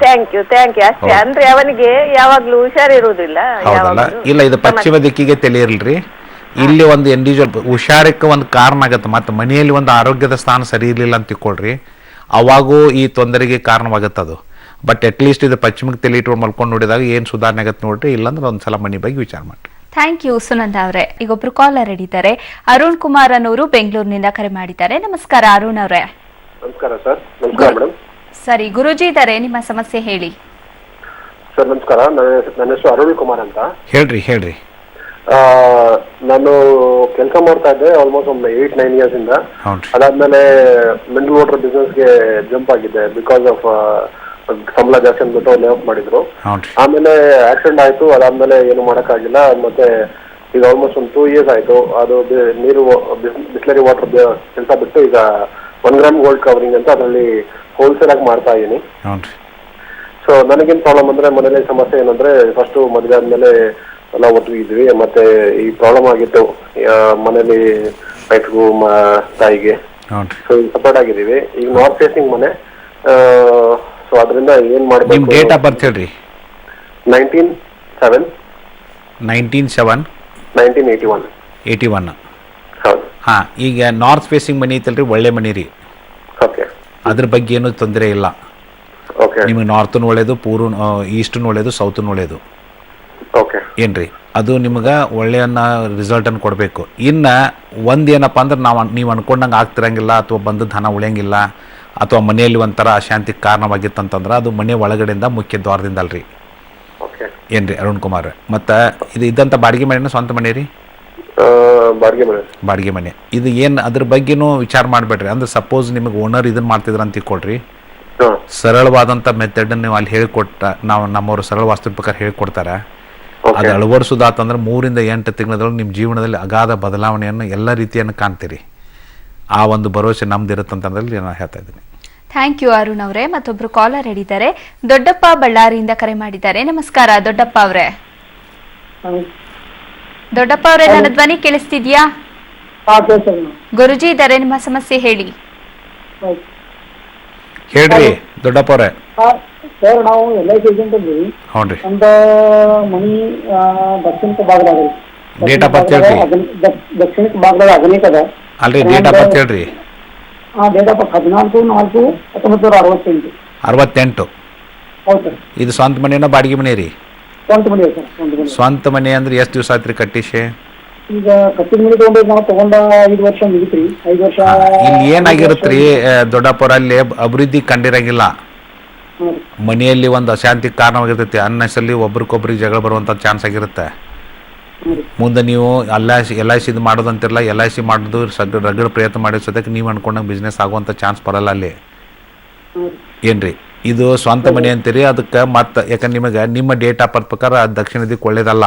ಥ್ಯಾಂಕ್ ಯು ಅಷ್ಟೇ. ಅಂದ್ರೆ ಅವನಿಗೆ ಯಾವಾಗ್ಲೂ ಹುಷಾರಿರುವುದಿಲ್ಲ. ಹೌದಲ್ಲ, ಇಲ್ಲ ಇದು ಪಶ್ಚಿಮ ದಿಕ್ಕಿಗೆ ತಲೆ ಇರಲ್ರಿ. ಇಲ್ಲಿ ಒಂದು ಇಂಡಿವಿಜುವಲ್ ಹುಷಾರಕ್ಕೆ ಒಂದು ಕಾರಣ ಆಗತ್ತೆ, ಮತ್ತೆ ಮನೆಯಲ್ಲಿ ಒಂದು ಆರೋಗ್ಯದ ಸ್ಥಾನ ಸರಿ ಇರಲಿಲ್ಲ ಅಂತ ತಿಳ್ಕೊಳ್ರಿ, ಅವಾಗೂ ಈ ತೊಂದರೆಗೆ ಕಾರಣವಾಗತ್ತೆ ಅದು. ಬಟ್ ಅಟ್ಲೀಸ್ಟ್ ಇದು ಪಶ್ಚಿಮಕ್ಕೆ ತಲೆ ಇಟ್ಕೊಂಡು ಮಲ್ಕೊಂಡು ನೋಡಿದಾಗ ಏನು ಸುಧಾರಣೆ ಆಗತ್ತೆ ನೋಡ್ರಿ, ಇಲ್ಲಾಂದ್ರೆ ಒಂದ್ಸಲ ಮನೆ ಬಗ್ಗೆ ವಿಚಾರ ಮಾಡ್ರಿ. ಥ್ಯಾಂಕ್ ಯು ಸುನಂದ ಅವರೇ. ಈಗ ಒಬ್ರು ಕಾಲರ್ ಹಿಡಿತಾರೆ, ಅರುಣ್ ಕುಮಾರ್ ಅನ್ನೋರು ಬೆಂಗಳೂರಿನಿಂದ ಕರೆ ಮಾಡಿದ್ದಾರೆ. ನಮಸ್ಕಾರ ಅರುಣ್ ಅವರೇ. ನಮಸ್ಕಾರ ಸರ್. ನಮಸ್ಕಾರ ಮೇಡಮ್. ಸರಿ, ಗುರುಜಿ ಇದ್ದಾರೆ, ನಿಮ್ಮ ಸಮಸ್ಯೆ ಹೇಳಿ. ಸರ್ ನಮಸ್ಕಾರ, ನನ್ನ ಹೆಸರು ಅರುಣ್ ಕುಮಾರ್ ಅಂತ. ಹೇಳ್ರಿ. ನಾನು ಕೆಲಸ ಮಾಡ್ತಾ ಇದ್ದೆ ಆಲ್ಮೋಸ್ಟ್ ಒಂದು 8-9 ಇಯರ್ಸ್ ಇಂದ. ಅದಾದ್ಮೇಲೆ ಮಿನರಲ್ ವಾಟರ್ ಬಿಸ್ನೆಸ್ಗೆ ಜಂಪ್ ಆಗಿದ್ದೆ ಬಿಕಾಸ್ ಆಫ್ ಸಂಬಳ ಜಾಸ್ತಿ ಅಂದ್ಬಿಟ್ಟು ಲೇಔಟ್ ಮಾಡಿದ್ರು. ಆಮೇಲೆ ಆಕ್ಸಿಡೆಂಟ್ ಆಯ್ತು, ಅದಾದ್ಮೇಲೆ ಏನು ಮಾಡಕ್ಕಾಗಿಲ್ಲ. ಮತ್ತೆ ಈಗ ಆಲ್ಮೋಸ್ಟ್ ಒಂದು 2 ಇಯರ್ಸ್ ಆಯ್ತು ಅದು ನೀರು ಬಿಸ್ಲರಿ ವಾಟರ್ ಕೆಲಸ ಬಿಟ್ಟು ಈಗ 1 ಗ್ರಾಮ್ ಗೋಲ್ಡ್ ಕವರಿಂಗ್ ಅಂತ ಅದರಲ್ಲಿ ಹೋಲ್ಸೇಲ್ ಆಗಿ ಮಾಡ್ತಾ ಇದೀನಿ. ಸೊ ನನಗೇನು ಪ್ರಾಬ್ಲಮ್ ಅಂದ್ರೆ ಮನೇಲಿ ಸಮಸ್ಯೆ ಏನಂದ್ರೆ ಫಸ್ಟ್ ಮದುವೆ ಆದ್ಮೇಲೆ ಎಲ್ಲ ಒಟ್ಟಿಗೆ ಇದ್ವಿ, ಮತ್ತೆ ಈ ಪ್ರಾಬ್ಲಮ್ ಆಗಿತ್ತು ಮನೇಲಿ ವೈಫ್ಗೂ ತಾಯಿಗೆ. ಸೊ ಸಪೋರ್ಟ್ ಆಗಿದ್ದೀವಿ. ಈಗ ನಾರ್ತ್ ಫೇಸಿಂಗ್ ಮನೆ, ಸೊ ಅದರಿಂದ ಏನ್ ಮಾಡ್ಬೇಕು. ಡೇಟ್ ಆಫ್ ಬರ್ತ್ ಹೇಳ್ರಿ. 19/7/1981. ಹೌದು. ಈಗ ನಾರ್ತ್ ಫೇಸಿಂಗ್ ಮನಿ ಐತಲ್ರಿ, ಒಳ್ಳೆ ಮನಿ ರೀ. ಅದ್ರ ಬಗ್ಗೆ ಏನು ತೊಂದರೆ ಇಲ್ಲ. ನಿಮಗೆ ನಾರ್ತ್ನು ಒಳ್ಳೇದು, ಈಸ್ಟ್ನು ಒಳ್ಳೇದು, ಸೌತ್ನು ಒಳ್ಳೇದು. ಏನ್ರಿ, ಅದು ನಿಮ್ಗೆ ಒಳ್ಳೆಯ ರಿಸಲ್ಟ್ ಅನ್ನು ಕೊಡಬೇಕು. ಇನ್ನು ಒಂದೇನಪ್ಪ ಅಂದ್ರೆ ನೀವು ಅನ್ಕೊಂಡಂಗೆ ಆಗ್ತಿರಂಗಿಲ್ಲ, ಅಥವಾ ಬಂದದ್ದು ಹಣ ಉಳಿಯಂಗಿಲ್ಲ, ಅಥವಾ ಮನೆಯಲ್ಲಿ ಒಂಥರ ಅಶಾಂತಿಗೆ ಕಾರಣವಾಗಿತ್ತಂತಂದ್ರೆ ಅದು ಮನೆ ಒಳಗಡೆಯಿಂದ ಮುಖ್ಯ ದ್ವಾರದಿಂದ ಅಲ್ರಿ. ಏನ್ರಿ ಅರುಣ್ ಕುಮಾರ್, ಮತ್ತು ಇದು ಇದ್ದಂಥ ಬಾಡಿಗೆ ಮನೆನ ಸ್ವಂತ ಮನೆ ರೀ? ಬಾಡಿಗೆ ಮನೆ. ಇದು ಏನು ಅದ್ರ ಬಗ್ಗೆನೂ ವಿಚಾರ ಮಾಡಬೇಡ್ರಿ. ಅಂದ್ರೆ ಸಪೋಸ್ ನಿಮಗೆ ಓನರ್ ಇದನ್ನ ಮಾಡ್ತಿದ್ರ ಅಂತ ತಿಳ್ಕೊಳ್ರಿ, ಸರಳವಾದಂಥ ಮೆಥಡನ್ನು ನೀವು ಅಲ್ಲಿ ಹೇಳಿಕೊಟ್ಟ, ನಾವು ನಮ್ಮವರು ಸರಳ ವಾಸ್ತು ಪ್ರಕಾರ ಹೇಳಿಕೊಡ್ತಾರೆ. ಅದು ಅಳವಡಿಸೋದಾತಂದ್ರೆ 3-8 ತಿಂಗಳೊಳಗೆ ನಿಮ್ಮ ಜೀವನದಲ್ಲಿ ಅಗಾಧ ಬದಲಾವಣೆಯನ್ನು ಎಲ್ಲ ರೀತಿಯನ್ನು ಕಾಣ್ತೀರಿ. ಆ ಒಂದು ಭರವಸೆ ನಮ್ದಿರುತ್ತಂತಂದ್ರಲ್ಲಿ ನಾನು ಹೇಳ್ತಾ ಇದ್ದೀನಿ. ಥ್ಯಾಂಕ್ ಯು ಅರುಣ್ ಅವರೇ. ಮತ್ತೊಬ್ರು ಕಾಲರ್ ಹಿಡಿದ್ದಾರೆ, ದೊಡ್ಡಪ್ಪ ಬಳ್ಳಾರಿಯಿಂದ ಕರೆ ಮಾಡಿದ್ದಾರೆ. ನಮಸ್ಕಾರ ದೊಡ್ಡಪ್ಪ ಅವರೇ. ದೊಡ್ಡಪ್ಪ ಅವರೇ, ನನ್ನ ಧ್ವನಿ ಕೇಳಿಸ್ತಿದ್ಯಾ? ಗುರುಜಿ ಇದ್ದಾರೆ, ನಿಮ್ಮ ಸಮಸ್ಯೆ ಹೇಳಿ. ಹೇಳ್ರಿ ದೊಡ್ಡಪ್ಪ ಅವರೇ. ಸರ್ ನಾವು LIC ಏಜೆಂಟ್ ಇದ್ದೀವಿ. ನಮ್ದ ಮನಿ ದಕ್ಷಿಣಕ್ಕೆ ಭಾಗದಾಗ ಡೇಟ್ ಆಫ್ ಬರ್ತ್ ಹೇಳ್ರಿ. ದಕ್ಷಿಣಕ್ಕೆ ಭಾಗದಾಗ ಅಗಣಿಕ ಅದ ಅಲ್ರಿ, ಡೇಟ್ ಆಫ್ ಬರ್ತ್ ಹೇಳ್ರಿ. Date of 14/4/1968. 68. ಹೌದು ಸರ್. ಇದು ಸ್ವಂತ ಮನೆನ ಬಾಡಿಗೆ ಮನೆ ರೀ? ಸ್ವಂತ ಮನೆ ಸರ್. ಸ್ವಂತ ಮನೆ ಅಂದ್ರೆ ಎಷ್ಟು ದಿವಸ ಆಯ್ತು ರೀ ಕಟ್ಟಿಸಿ? ಈಗ ಕಟ್ಟಿದ ಮನೆ ತಗೊಂಡಿದ್ದು ನಾವು ತಗೊಂಡ 5 ವರ್ಷ ಮುಗಿತ್ರಿ. 5 ವರ್ಷ. ಇಲ್ಲಿ ಏನಾಗಿರುತ್ತ್ರಿ ದೊಡ್ಡಪ್ಪರ, ಅಲ್ಲಿ ಅಭಿವೃದ್ಧಿ ಕಂಡಿರಂಗಿಲ್ಲ. ಮನೆಯಲ್ಲಿ ಒಂದು ಅಶಾಂತಿಗೆ ಕಾರಣವಾಗಿರ್ತೈತಿ. ಅನ್ನೆಸಲ್ಲಿ ಒಬ್ರಿಗೊಬ್ರಿಗೆ ಜಗಳ ಬರುವಂಥ ಚಾನ್ಸ್ ಆಗಿರುತ್ತೆ. ಮುಂದೆ ನೀವು LIC ಇದು ಮಾಡೋದಂತಿರಲ್ಲ, LIC ಮಾಡೋದು ರಗಡ ಪ್ರಯತ್ನ ಮಾಡಿದ ಸದ್ಯಕ್ಕೆ ನೀವು ಅನ್ಕೊಂಡಂಗೆ ಬಿಸ್ನೆಸ್ ಆಗುವಂಥ ಚಾನ್ಸ್ ಬರಲ್ಲ ಅಲ್ಲಿ. ಏನ್ರಿ, ಇದು ಸ್ವಂತ ಮನೆ ಅಂತೀರಿ. ಅದಕ್ಕೆ ಮತ್ತೆ ಯಾಕಂದ್ರೆ ನಿಮಗೆ ನಿಮ್ಮ ಡೇಟ್ ಆಫ್ ಬರ್ತ್ ಪ್ರಕಾರ ದಕ್ಷಿಣ ದಿಕ್ಕು ಒಳ್ಳೇದಲ್ಲ.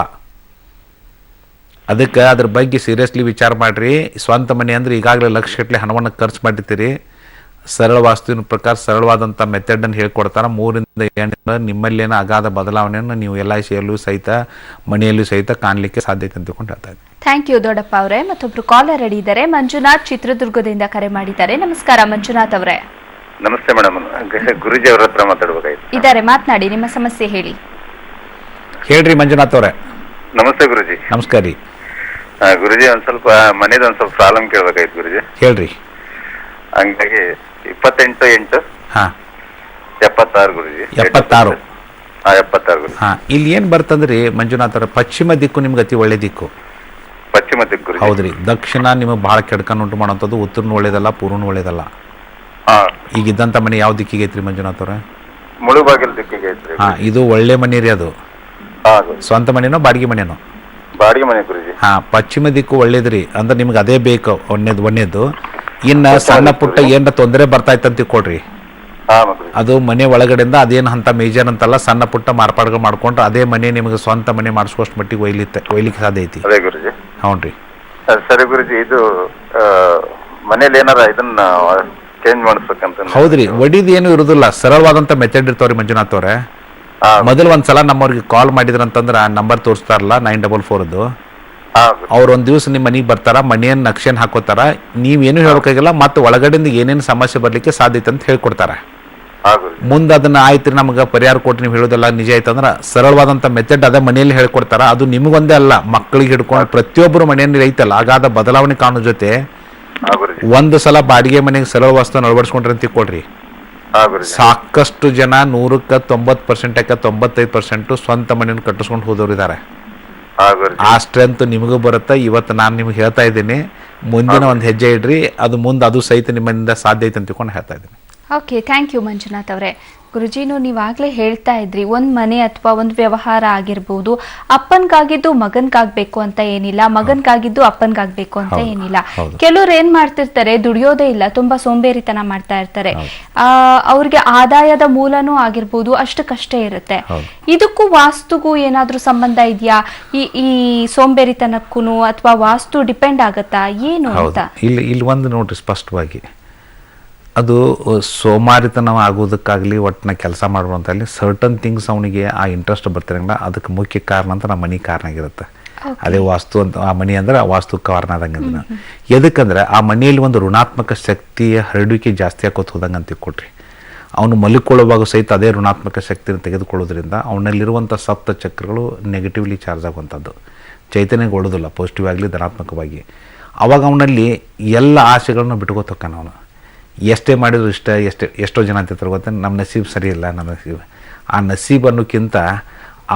ಅದಕ್ಕೆ ಅದ್ರ ಬಗ್ಗೆ ಸೀರಿಯಸ್ಲಿ ವಿಚಾರ ಮಾಡಿರಿ. ಸ್ವಂತ ಮನೆ ಅಂದ್ರೆ ಈಗಾಗಲೇ ಲಕ್ಷಗಟ್ಟಲೆ ಹಣವನ್ನು ಖರ್ಚು ಮಾಡಿರ್ತೀರಿ. ಸರಳ ವಾಸ್ತುವಿನ ಪ್ರಕಾರ ಸರಳವಾದಂಥ ಮೆಥಡನ್ನು ಹೇಳ್ಕೊಡ್ತಾರೆ. 3-8 ನಿಮ್ಮಲ್ಲೇನೋ ಅಗಾಧ ಬದಲಾವಣೆಯನ್ನು ನೀವು LICಯಲ್ಲೂ ಸಹಿತ ಮನೆಯಲ್ಲೂ ಸಹಿತ ಕಾಣಲಿಕ್ಕೆ ಸಾಧ್ಯತೆ ಅಂತ ತಿಳ್ಕೊಂಡು ಹೇಳ್ತಾ ಇದ್ದೀನಿ. ಥ್ಯಾಂಕ್ ಯು ದೊಡ್ಡಪ್ಪ ಅವರೇ. ಮತ್ತೊಬ್ರು ಕಾಲರ್ ರೆಡಿ ಇದ್ದಾರೆ, ಮಂಜುನಾಥ್ ಚಿತ್ರದುರ್ಗದಿಂದ ಕರೆ ಮಾಡಿದ್ದಾರೆ. ನಮಸ್ಕಾರ ಮಂಜುನಾಥ್ ಅವರೇ. ನಮಸ್ತೆ ಮೇಡಮ್, ಗುರುಜಿ ಅವ್ರ ಹತ್ರ ಮಾತಾಡ್ಬೇಕಾಯ್ತು. ಇದ್ದಾರೆ, ಮಾತನಾಡಿ, ನಿಮ್ಮ ಸಮಸ್ಯೆ ಹೇಳಿ. ಹೇಳ್ರಿ ಮಂಜುನಾಥ್ ಅವರೇ. ನಮಸ್ತೆ ಗುರುಜಿ. ನಮಸ್ಕಾರ ರೀ ಗುರುಜಿ. ಒಂದ್ ಸ್ವಲ್ಪ ಮನೇದು ಒಂದ್ ಸ್ವಲ್ಪ ಪ್ರಾಬ್ಲಮ್ ಕೇಳ್ಬೇಕಾಯ್ತು ಗುರುಜಿ. ಹೇಳ್ರಿ. ಹಂಗಾಗಿ 28/8/76 ಗುರುಜಿ. 76. 76 ಗುರುಜಿ. ಹಾಂ, ಇಲ್ಲಿ ಏನು ಬರ್ತಂದ್ರಿ ಮಂಜುನಾಥ್ ಅವ್ರ, ಪಶ್ಚಿಮ ದಿಕ್ಕು ನಿಮ್ಗೆ ಅತಿ ಒಳ್ಳೆ ದಿಕ್ಕು. ಪಶ್ಚಿಮ ದಿಕ್ಕು ಗುರುಜಿ. ಹೌದ್ರಿ. ದಕ್ಷಿಣ ನಿಮಗೆ ಭಾಳ ಕೆಡ್ಕನ್ನು ಉಂಟು ಮಾಡೋಂಥದ್ದು, ಉತ್ತರನೂ ಒಳ್ಳೇದಲ್ಲ, ಪೂರ್ವನೂ ಒಳ್ಳೇದಲ್ಲ. ಈಗ ಇದ್ದಂಥ ಮನೆ ಯಾವ ದಿಕ್ಕಿಗೆ ಐತ್ರಿ ಮಂಜುನಾಥ್ ಅವ್ರೆ? ಮುಳುಬಾಗಿಲು ದಿಕ್ಕಿಗೆ ಐತ್ರಿ. ಹಾಂ, ಇದು ಒಳ್ಳೆ ಮನೆ ರೀ. ಅದು ಸ್ವಂತ ಮನೆನೋ ಬಾಡಿಗೆ ಮನೆನೋ? ಬಾಡಿಗೆ ಮನೆ ಗುರುಜಿ. ಹಾಂ, ಪಶ್ಚಿಮ ದಿಕ್ಕು ಒಳ್ಳೇದ್ರಿ. ಅಂದ್ರೆ ನಿಮ್ಗೆ ಅದೇ ಬೇಕು ಒಂದೇದು. ಇನ್ನು ಸಣ್ಣ ಪುಟ್ಟ ಏನಾರ ತೊಂದರೆ ಬರ್ತಾ ಇತ್ತಂತ ತಿಳ್ಕೊಳ್ರಿ, ಅದು ಮನೆ ಒಳಗಡೆಯಿಂದ ಅದೇನು ಅಂತ ಮೇಜರ್ ಅಂತಲ್ಲ, ಸಣ್ಣ ಪುಟ್ಟ ಮಾರ್ಪಾಡುಗಳು ಮಾಡ್ಕೊಂಡ್ರೆ ಅದೇ ಮನೆ ನಿಮಗೆ ಸ್ವಂತ ಮನೆ ಮಾಡಿಸ್ಕೋಷ್ಟು ಮಟ್ಟಿಗೆ ಒಯ್ಲಿಕ್ಕೆ ಸಾಧ್ಯ ಐತಿ. ಅದೇ ಗುರುಜಿ. ಹ್ಞೂ ರೀ. ಸರಿ ಗುರುಜಿ, ಇದು ಮನೇಲಿ ಏನಾರ ಇದನ್ನ ಚೇಂಜ್ ಮಾಡಿಸ್ಬೇಕಂತ. ಹೌದ್ರಿ, ಒಡಿದ್ ಏನು ಇರುದಿಲ್ಲ, ಸರಳವಾದಂತ ಮೆಥಡ್ ಇರ್ತಾವ್ರಿ ಮಂಜುನಾಥ್ ಅವ್ರೆ. ಮೊದಲು ಒಂದ್ಸಲ ನಮ್ಮವ್ರಿಗೆ ಕಾಲ್ ಮಾಡಿದ್ರಂತಂದ್ರ ನಂಬರ್ ತೋರಿಸ್ತಾರಲ್ಲ 944 ಅವ್ರು ಒಂದ್ ದಿವಸ ನಿಮ್ಮ ಮನೆಗೆ ಬರ್ತಾರ, ಮನೆಯನ್ನ ನಕ್ಷೆನ್ ಹಾಕೋತಾರ, ನೀವೇನು ಹೇಳ್ಬೇಕಾಗಿಲ್ಲ, ಮತ್ತೆ ಒಳಗಡೆಯಿಂದ ಏನೇನು ಸಮಸ್ಯೆ ಬರ್ಲಿಕ್ಕೆ ಸಾಧ್ಯತೆ ಅಂತ ಹೇಳ್ಕೊಡ್ತಾರ. ಮುಂದೆ ಅದನ್ನ ಆಯ್ತು ನಮ್ಗೆ ಪರಿಹಾರ ಕೊಟ್ಟು ನೀವು ಹೇಳೋದೆಲ್ಲ ನಿಜ ಆಯ್ತಂದ್ರ ಸರಳವಾದಂತ ಮೆಥಡ್ ಅದೇ ಮನೆಯಲ್ಲಿ ಹೇಳ್ಕೊಡ್ತಾರ. ಅದು ನಿಮಗೊಂದೇ ಅಲ್ಲ, ಮಕ್ಕಳಿಗೆ ಹಿಡ್ಕೊಂಡು ಪ್ರತಿಯೊಬ್ಬರು ಮನೆಯಲ್ಲಿ ಐತಲ್ಲ, ಆಗಾದ ಬದಲಾವಣೆ ಕಾಣೋ ಜೊತೆ ಒಂದು ಸಲ ಬಾಡಿಗೆ ಮನೆಗೆ ಸರಳ ವಾಸ್ತು ಅಳವಡಿಸ್ಕೊಂಡ್ರೆ ಅಂತ ತಿಳ್ಕೊಡ್ರಿ, ಸಾಕಷ್ಟು ಜನ 100ಕ್ಕೆ 90% 95% ಸ್ವಂತ ಮನೆಯನ್ನು ಕಟ್ಟಿಸ್ಕೊಂಡು ಹೋದವ್ರು ಇದ್ದಾರೆ. ಆ ಸ್ಟ್ರೆಂತ್ ನಿಮಗೂ ಬರುತ್ತೆ. ಇವತ್ತು ನಾನು ನಿಮ್ಗೆ ಹೇಳ್ತಾ ಇದ್ದೀನಿ, ಮುಂದಿನ ಒಂದು ಹೆಜ್ಜೆ ಇಡ್ರಿ, ಅದು ಮುಂದೆ ಅದು ಸಹಿತ ನಿಮ್ಮಿಂದ ಸಾಧ್ಯ ಐತೆ ಅಂತ ತಿಳ್ಕೊಂಡು ಹೇಳ್ತಾ ಇದ್ದೀನಿ. ಓಕೆ, ಥ್ಯಾಂಕ್ ಯು ಮಂಜುನಾಥ್ ಅವರೇ. ಗುರುಜಿನು ನೀವಾಗಲೇ ಹೇಳ್ತಾ ಇದ್ರಿ, ಒಂದು ಮನೆ ಅಥವಾ ಒಂದು ವ್ಯವಹಾರ ಆಗಿರ್ಬೋದು, ಅಪ್ಪನ್ಗಾಗಿದ್ದು ಮಗನ್ಗಾಗಬೇಕು ಅಂತ ಏನಿಲ್ಲ, ಮಗನ್ಗಾಗಿದ್ದು ಅಪ್ಪನ್ಗಾಗಬೇಕು ಅಂತ ಏನಿಲ್ಲ. ಕೆಲವ್ರು ಏನ್ ಮಾಡ್ತಿರ್ತಾರೆ, ದುಡಿಯೋದೇ ಇಲ್ಲ, ತುಂಬಾ ಸೋಂಬೇರಿತನ ಮಾಡ್ತಾ ಇರ್ತಾರೆ. ಅವ್ರಿಗೆ ಆದಾಯದ ಮೂಲನೂ ಆಗಿರ್ಬೋದು ಅಷ್ಟಕ್ಕಷ್ಟೇ ಇರುತ್ತೆ. ಇದಕ್ಕೂ ವಾಸ್ತುಗೂ ಏನಾದ್ರೂ ಸಂಬಂಧ ಇದೆಯಾ? ಈ ಸೋಂಬೇರಿತನಕ್ಕೂ ಅಥವಾ ವಾಸ್ತು ಡಿಪೆಂಡ್ ಆಗತ್ತಾ ಏನು ಅಂತ? ಇಲ್ಲಿ ಒಂದು ನೋಡ್ರಿ, ಸ್ಪಷ್ಟವಾಗಿ ಅದು ಸೋಮಾರಿತನ ಆಗೋದಕ್ಕಾಗಲಿ ಒಟ್ಟಿನ ಕೆಲಸ ಮಾಡುವಂತಲ್ಲಿ ಸರ್ಟನ್ ಥಿಂಗ್ಸ್ ಅವನಿಗೆ ಆ ಇಂಟ್ರೆಸ್ಟ್ ಬರ್ತಿರಂಗಿಲ್ಲ. ಅದಕ್ಕೆ ಮುಖ್ಯ ಕಾರಣ ಅಂತ ನಮ್ಮ ಮನೆ ಕಾರಣ ಆಗಿರುತ್ತೆ. ಅದೇ ವಾಸ್ತು ಅಂತ, ಆ ಮನೆ ಅಂದ್ರೆ ಆ ವಾಸ್ತು ಕಾರಣ ಆದಂಗೆ. ಅದನ್ನ ಎದಕ್ಕಂದ್ರೆ ಆ ಮನೆಯಲ್ಲಿ ಒಂದು ಋಣಾತ್ಮಕ ಶಕ್ತಿಯ ಹರಡುವಿಕೆ ಜಾಸ್ತಿ ಆಕೋತ ಹೋದಂಗೆ ಅಂತ ಕೊಟ್ರಿ. ಅವನು ಮಲಿಕೊಳ್ಳುವಾಗ ಸಹಿತ ಅದೇ ಋಣಾತ್ಮಕ ಶಕ್ತಿಯನ್ನು ತೆಗೆದುಕೊಳ್ಳೋದ್ರಿಂದ ಅವನಲ್ಲಿರುವಂಥ ಸಪ್ತ ಚಕ್ರಗಳು ನೆಗೆಟಿವ್ಲಿ ಚಾರ್ಜ್ ಆಗುವಂಥದ್ದು, ಚೈತನ್ಯಗೊಳ್ಳೋದಿಲ್ಲ ಪಾಸಿಟಿವ್ ಆಗಲಿ ಧನಾತ್ಮಕವಾಗಿ. ಅವಾಗ ಅವನಲ್ಲಿ ಎಲ್ಲ ಆಸೆಗಳನ್ನು ಬಿಟ್ಕೋತಕ್ಕಾನ. ಅವನು ಎಷ್ಟೇ ಮಾಡಿದ್ರು ಎಷ್ಟೋ ಜನ ಅಂತಿರ್ತಾರೆ ಗೊತ್ತಾ, ನಮ್ಮ ನಸೀಬ್ ಸರಿ ಇಲ್ಲ, ನಮ್ಮ ನಸೀಬ್. ಆ ನಸೀಬ್ ಅನ್ನೋಕ್ಕಿಂತ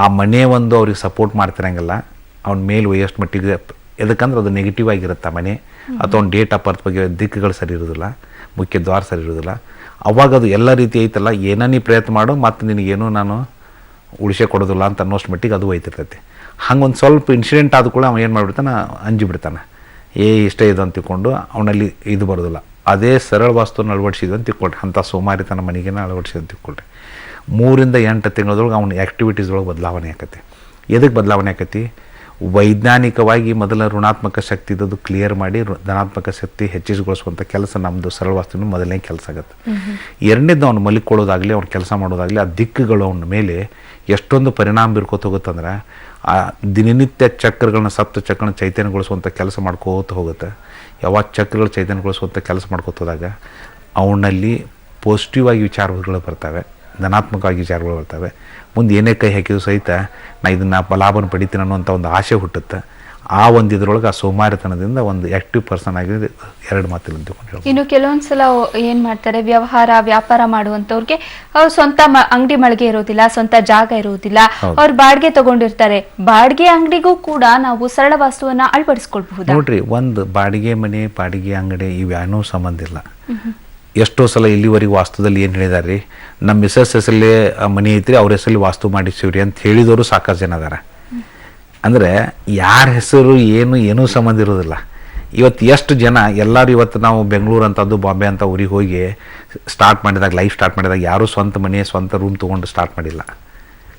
ಆ ಮನೆ ಒಂದು ಅವ್ರಿಗೆ ಸಪೋರ್ಟ್ ಮಾಡ್ತಿರಂಗಿಲ್ಲ, ಅವ್ನ ಮೇಲೆ ವಯಸ್ಸು ಮಟ್ಟಿಗೆ. ಎದಕ್ಕಂದ್ರೆ ಅದು ನೆಗೆಟಿವ್ ಆಗಿರುತ್ತೆ ಆ ಮನೆ, ಅಥವಾ ಅವ್ನ ಡೇಟ್ ಆಫ್ ಬರ್ತ್ ಬಗ್ಗೆ ದಿಕ್ಕುಗಳು ಸರಿ ಇರೋದಿಲ್ಲ, ಮುಖ್ಯ ದ್ವಾರ ಸರಿ ಇರೋದಿಲ್ಲ. ಅವಾಗ ಅದು ಎಲ್ಲ ರೀತಿ ಐತಲ್ಲ, ಏನೋ ನೀ ಪ್ರಯತ್ನ ಮಾಡು, ಮತ್ತು ನಿನಗೇನು ನಾನು ಉಳಿಸೇ ಕೊಡೋದಿಲ್ಲ ಅಂತ ಅನ್ನೋಷ್ಟು ಮಟ್ಟಿಗೆ ಅದು ಹೋಯ್ತಿರ್ತೈತಿ. ಹಂಗೆ ಒಂದು ಸ್ವಲ್ಪ ಇನ್ಸಿಡೆಂಟ್ ಆದ ಕೂಡ ಅವ ಏನು ಮಾಡಿಬಿಡ್ತಾನೆ, ಅಂಜಿಬಿಡ್ತಾನೆ, ಇಷ್ಟೇ ಇದು ಅಂತ ತಿಳ್ಕೊಂಡು ಅವನಲ್ಲಿ ಇದು ಬರೋದಿಲ್ಲ. ಅದೇ ಸರಳ ವಾಸ್ತುವನ್ನು ಅಳವಡಿಸಿದ್ದು ಅಂತ ತಿಳ್ಕೊಳ್ರಿ, ಅಂಥ ಸೋಮಾರಿತನ ಮನೆಗೇನ ಅಳವಡಿಸಿದ್ದು ಅಂತ ತಿಳ್ಕೊಳ್ರಿ. 3 ರಿಂದ 8 ತಿಂಗಳದೊಳಗೆ ಅವನ ಆ್ಯಕ್ಟಿವಿಟೀಸ್ ಒಳಗೆ ಬದಲಾವಣೆ ಆಕತಿ. ಎದಕ್ಕೆ ಬದಲಾವಣೆ ಆಕತಿ? ವೈಜ್ಞಾನಿಕವಾಗಿ ಮೊದಲ ಋಣಾತ್ಮಕ ಶಕ್ತಿ ಇದ್ದದ್ದು ಕ್ಲಿಯರ್ ಮಾಡಿ ಧನಾತ್ಮಕ ಶಕ್ತಿ ಹೆಚ್ಚಿಸಿಗೊಳಿಸುವಂಥ ಕೆಲಸ ನಮ್ಮದು ಸರಳ ವಾಸ್ತುವಿನ ಮೊದಲನೇ ಕೆಲಸ ಆಗುತ್ತೆ. ಎರಡನೇದು ಅವ್ನು ಮಲಿಕೊಳ್ಳೋದಾಗಲಿ, ಅವ್ನು ಕೆಲಸ ಮಾಡೋದಾಗಲಿ, ಆ ದಿಕ್ಕುಗಳು ಅವನ ಮೇಲೆ ಎಷ್ಟೊಂದು ಪರಿಣಾಮ ಬೀರ್ಕೋತ ಹೋಗುತ್ತಂದ್ರೆ ಆ ದಿನನಿತ್ಯ ಚಕ್ರಗಳನ್ನ ಸಪ್ತ ಚಕ್ರನ ಚೈತನ್ಯಗೊಳಿಸುವಂಥ ಕೆಲಸ ಮಾಡ್ಕೋತ ಹೋಗುತ್ತೆ. ಯಾವಾಗ ಚಕ್ರಗಳು ಚೈತನ್ಯಗೊಳಿಸುವಂಥ ಕೆಲಸ ಮಾಡ್ಕೋತ ಹೋದಾಗ ಅವನಲ್ಲಿ ಪಾಸಿಟಿವ್ ಆಗಿ ವಿಚಾರಗಳು ಬರ್ತವೆ, ಧನಾತ್ಮಕವಾಗಿ ವಿಚಾರಗಳು ಬರ್ತವೆ. ಮುಂದೆ ಏನೇ ಕೈ ಹಾಕಿದ್ರು ಸಹಿತ ನಾ ಇದನ್ನು ಲಾಭನ ಪಡಿತೀನಿ ಅನ್ನೋಂಥ ಒಂದು ಆಸೆ ಹುಟ್ಟುತ್ತೆ. ಆ ಒಂದು ಇದ್ರೊಳಗೆ ಆ ಸೋಮಾರಿತನದಿಂದ ಒಂದು ಆ್ಯಕ್ಟಿವ್ ಪರ್ಸನ್ ಆಗಿ 2 ಮಾತಿಲ್ಲ ಅಂತ. ಇನ್ನು ಕೆಲವೊಂದ್ಸಲ ಏನ್ ಮಾಡ್ತಾರೆ, ವ್ಯಾಪಾರ ಮಾಡುವಂತವ್ರಿಗೆ ಅವ್ರು ಸ್ವಂತ ಅಂಗಡಿ ಮಳಿಗೆ ಇರೋದಿಲ್ಲ, ಸ್ವಂತ ಜಾಗ ಇರೋದಿಲ್ಲ, ಅವ್ರು ಬಾಡಿಗೆ ತಗೊಂಡಿರ್ತಾರೆ. ಬಾಡಿಗೆ ಅಂಗಡಿಗೂ ಕೂಡ ನಾವು ಸರಳ ವಾಸ್ತುವನ್ನ ಅಳವಡಿಸ್ಕೊಳ್ಬಹುದು. ನೋಡ್ರಿ, ಒಂದು ಬಾಡಿಗೆ ಮನೆ, ಬಾಡಿಗೆ ಅಂಗಡಿ ಇವ್ಯಾನೂ ಸಂಬಂಧ ಇಲ್ಲ. ಎಷ್ಟೋ ಸಲ ಇಲ್ಲಿವರೆಗೂ ವಾಸ್ತುದಲ್ಲಿ ಏನು ಹೇಳಿದಾರೆ ರೀ, ನಮ್ಮ ಮಿಸಸ್ ಹೆಸರಲ್ಲಿ ಮನೆ ಐತ್ರಿ, ಅವ್ರ ಹೆಸರಲ್ಲಿ ವಾಸ್ತು ಮಾಡಿಸಿವ್ರಿ ಅಂತ ಹೇಳಿದವರು ಸಾಕಷ್ಟು ಜನ ಅದಾರ. ಅಂದರೆ ಯಾರ ಹೆಸರು ಏನೂ ಸಂಬಂಧ ಇರೋದಿಲ್ಲ. ಇವತ್ತು ಎಷ್ಟು ಜನ ಎಲ್ಲರೂ ಇವತ್ತು ನಾವು ಬೆಂಗಳೂರು ಅಂತದ್ದು ಬಾಂಬೆ ಅಂತ ಊರಿಗೆ ಹೋಗಿ ಲೈಫ್ ಸ್ಟಾರ್ಟ್ ಮಾಡಿದಾಗ ಯಾರೂ ಸ್ವಂತ ಮನೆ ಸ್ವಂತ ರೂಮ್ ತೊಗೊಂಡು ಸ್ಟಾರ್ಟ್ ಮಾಡಿಲ್ಲ.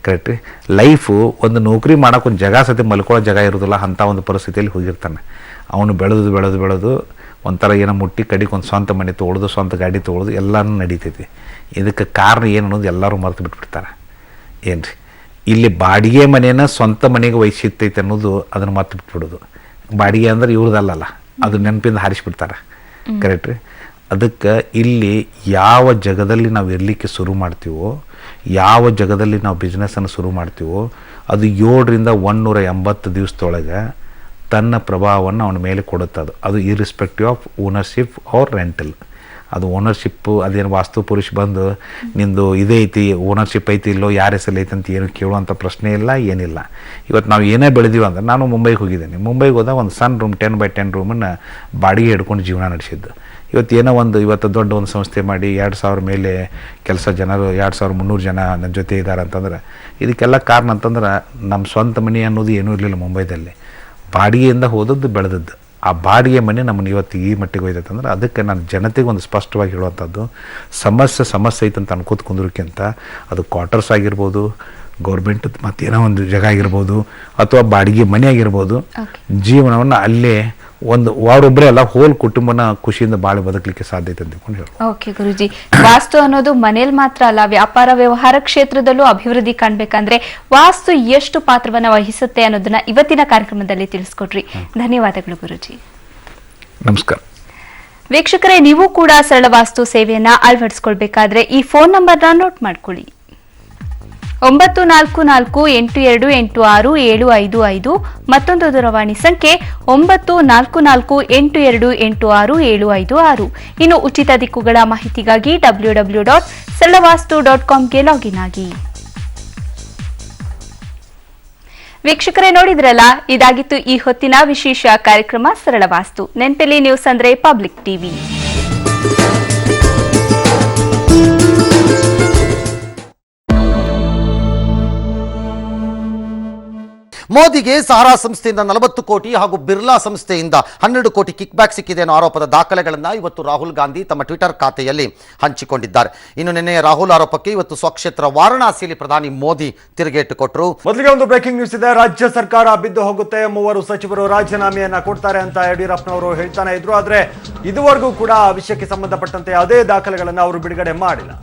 ಕರೆಕ್ಟ್ ರೀ. ಲೈಫು ಒಂದು ನೌಕರಿ ಮಾಡೋಕೆ ಒಂದು ಜಾಗ ಸತಿ ಮಲ್ಕೊಳ್ಳೋ ಜಾಗ ಇರೋದಿಲ್ಲ, ಅಂಥ ಒಂದು ಪರಿಸ್ಥಿತಿಯಲ್ಲಿ ಹೋಗಿರ್ತಾನೆ. ಅವನು ಬೆಳೆದು ಒಂಥರ ಏನೋ ಮುಟ್ಟಿ ಕಡಿಗೆ ಒಂದು ಸ್ವಂತ ಮನೆ ತೊಗೊಳೋದು, ಸ್ವಂತ ಗಾಡಿ ತೊಗೊಳೋದು ಎಲ್ಲನೂ ನಡೀತೈತಿ. ಇದಕ್ಕೆ ಕಾರಣ ಏನು ಅನ್ನೋದು ಎಲ್ಲರೂ ಮರೆತು ಬಿಟ್ಬಿಡ್ತಾರೆ. ಏನು ರೀ, ಇಲ್ಲಿ ಬಾಡಿಗೆ ಮನೇನ ಸ್ವಂತ ಮನೆಗೆ ವಹಿಸಿತ್ತೈತೆ ಅನ್ನೋದು ಅದನ್ನು ಮರ್ತು ಬಿಟ್ಬಿಡೋದು. ಬಾಡಿಗೆ ಅಂದ್ರೆ ಇವ್ರದಲ್ಲ, ಅದು ನೆನಪಿಂದ ಹಾರಿಸ್ಬಿಡ್ತಾರೆ. ಕರೆಕ್ಟ್ ರೀ. ಅದಕ್ಕೆ ಇಲ್ಲಿ ಯಾವ ಜಗದಲ್ಲಿ ನಾವು ಇರಲಿಕ್ಕೆ ಶುರು ಮಾಡ್ತೀವೋ, ಯಾವ ಜಗದಲ್ಲಿ ನಾವು ಬಿಸ್ನೆಸ್ಸನ್ನು ಶುರು ಮಾಡ್ತೀವೋ, ಅದು 7 ರಿಂದ 180 ದಿವಸದೊಳಗೆ ತನ್ನ ಪ್ರಭಾವವನ್ನು ಅವನ ಮೇಲೆ ಕೊಡುತ್ತೆ. ಅದು irrespective of ownership or rental. ಅದು ಓನರ್ಶಿಪ್ಪು ಅದೇನು ವಾಸ್ತು ಪುರುಷ ಬಂದು ನಿಂದು ಇದೇ ಐತಿ ಓನರ್ಶಿಪ್ ಐತಿ ಇಲ್ಲೋ ಯಾರ ಹೆಸರು ಐತಿ ಅಂತ ಏನು ಕೇಳುವಂಥ ಪ್ರಶ್ನೆ ಇಲ್ಲ ಏನಿಲ್ಲ. ಇವತ್ತು ನಾವು ಏನೇ ಬೆಳೆದೀವಿ ಅಂದ್ರೆ, ನಾನು ಮುಂಬೈಗೆ ಹೋಗಿದ್ದೇನೆ. ಮುಂಬೈಗೆ ಹೋದಾಗ ಒಂದು ಸಣ್ಣ ರೂಮ್ 10x10 ರೂಮನ್ನು ಬಾಡಿಗೆ ಹಿಡ್ಕೊಂಡು ಜೀವನ ನಡೆಸಿದ್ದು. ಇವತ್ತು ದೊಡ್ಡ ಒಂದು ಸಂಸ್ಥೆ ಮಾಡಿ 2,000 ಮೇಲೆ ಕೆಲಸ ಜನರು, 2,300 ಜನ ನನ್ನ ಜೊತೆ ಇದ್ದಾರೆ ಅಂತಂದ್ರೆ ಇದಕ್ಕೆಲ್ಲ ಕಾರಣ ಅಂತಂದ್ರೆ ನಮ್ಮ ಸ್ವಂತ ಮನೆ ಅನ್ನೋದು ಏನೂ ಇರಲಿಲ್ಲ ಮುಂಬೈದಲ್ಲಿ. ಬಾಡಿಗೆಯಿಂದ ಹೋದದ್ದು ಬೆಳೆದದ್ದು. ಆ ಬಾಡಿಗೆ ಮನೆ ನಮ್ಮನ್ನು ಇವತ್ತು ಈ ಮಟ್ಟಿಗೆ ಹೋಯ್ತೈತೆ ಅಂದ್ರೆ ಅದಕ್ಕೆ ನಾನು ಜನತೆಗೆ ಒಂದು ಸ್ಪಷ್ಟವಾಗಿ ಹೇಳುವಂಥದ್ದು, ಸಮಸ್ಯೆ ಐತೆ ಅಂತ ಅನ್ಕೋತ ಕುಂದ್ರಕ್ಕಿಂತ ಅದು ಕ್ವಾರ್ಟರ್ಸ್ ಆಗಿರ್ಬೋದು, ಗೌರ್ಮೆಂಟ್ ಮತ್ತೇನೋ ಒಂದು ಜಾಗ ಆಗಿರ್ಬೋದು, ಅಥವಾ ಬಾಡಿಗೆ ಮನೆ ಆಗಿರ್ಬೋದು, ಜೀವನವನ್ನು ಅಲ್ಲೇ ಒಂದು ವಾರೊಬ್ಬರೇ ಅಲ್ಲ ಹೋಲ್ ಕುಟುಂಬನ ಖುಷಿಯಿಂದ ಬಾಳೆ ಬದುಕಲಿಕ್ಕೆ ಸಾಧ್ಯತೆ ಅಂತ ತಿಳ್ಕೊಂಡು ಹೇಳಿ. ಓಕೆ ಗುರುಜಿ, ವಾಸ್ತು ಅನ್ನೋದು ಮನೇಲಿ ಮಾತ್ರ ಅಲ್ಲ, ವ್ಯಾಪಾರ ವ್ಯವಹಾರ ಕ್ಷೇತ್ರದಲ್ಲೂ ಅಭಿವೃದ್ಧಿ ಕಾಣ್ಬೇಕಂದ್ರೆ ವಾಸ್ತು ಎಷ್ಟು ಪಾತ್ರವನ್ನ ವಹಿಸುತ್ತೆ ಅನ್ನೋದನ್ನ ಇವತ್ತಿನ ಕಾರ್ಯಕ್ರಮದಲ್ಲಿ ತಿಳಿಸ್ಕೊಟ್ರಿ. ಧನ್ಯವಾದಗಳು ಗುರುಜಿ. ನಮಸ್ಕಾರ. ವೀಕ್ಷಕರೇ, ನೀವು ಕೂಡ ಸರಳ ವಾಸ್ತು ಸೇವೆಯನ್ನ ಅಳವಡಿಸಿಕೊಳ್ಬೇಕಾದ್ರೆ ಈ ಫೋನ್ ನಂಬರ್ನ ನೋಟ್ ಮಾಡ್ಕೊಳ್ಳಿ. 9448286755 ಮತ್ತೊಂದು ದೂರವಾಣಿ ಸಂಖ್ಯೆ 9448286756. ಇನ್ನು ಉಚಿತ ದಿಕ್ಕುಗಳ ಮಾಹಿತಿಗಾಗಿ www.saralavastu.comಗೆ ಲಾಗಿನ್ ಆಗಿ. ವೀಕ್ಷಕರೇ, ನೋಡಿದ್ರಲ್ಲ, ಇದಾಗಿತ್ತು ಈ ಹೊತ್ತಿನ ವಿಶೇಷ ಕಾರ್ಯಕ್ರಮ ಸರಳ ವಾಸ್ತು. ನೆನಪಲ್ಲಿ ನ್ಯೂಸ್ ಅಂದ್ರೆ ಪಬ್ಲಿಕ್ ಟಿವಿ. ಮೋದಿಗೆ ಸಹಾರಾ ಸಂಸ್ಥೆಯಿಂದ 40 ಕೋಟಿ ಹಾಗೂ ಬಿರ್ಲಾ ಸಂಸ್ಥೆಯಿಂದ 12 ಕೋಟಿ ಕಿಕ್ ಬ್ಯಾಕ್ ಸಿಕ್ಕಿದೆ ಅನ್ನೋ ಆರೋಪದ ದಾಖಲೆಗಳನ್ನು ಇವತ್ತು ರಾಹುಲ್ ಗಾಂಧಿ ತಮ್ಮ ಟ್ವಿಟರ್ ಖಾತೆಯಲ್ಲಿ ಹಂಚಿಕೊಂಡಿದ್ದಾರೆ. ಇನ್ನು ನಿನ್ನೆ ರಾಹುಲ್ ಆರೋಪಕ್ಕೆ ಇವತ್ತು ಸ್ವಕ್ಷೇತ್ರ ವಾರಣಾಸಿಯಲ್ಲಿ ಪ್ರಧಾನಿ ಮೋದಿ ತಿರುಗೇಟು ಕೊಟ್ಟರು. ಮೊದಲಿಗೆ ಒಂದು ಬ್ರೇಕಿಂಗ್ ನ್ಯೂಸ್ ಇದೆ. ರಾಜ್ಯ ಸರ್ಕಾರ ಬಿದ್ದು ಹೋಗುತ್ತೆ, 3 ಸಚಿವರು ರಾಜೀನಾಮೆಯನ್ನ ಕೊಡ್ತಾರೆ ಅಂತ ಯಡಿಯೂರಪ್ಪನವರು ಹೇಳ್ತಾನೆ ಇದ್ರು. ಆದ್ರೆ ಇದುವರೆಗೂ ಕೂಡ ಆ ವಿಷಯಕ್ಕೆ ಸಂಬಂಧಪಟ್ಟಂತೆ ಯಾವುದೇ ದಾಖಲೆಗಳನ್ನು ಅವರು ಬಿಡುಗಡೆ ಮಾಡಿಲ್ಲ.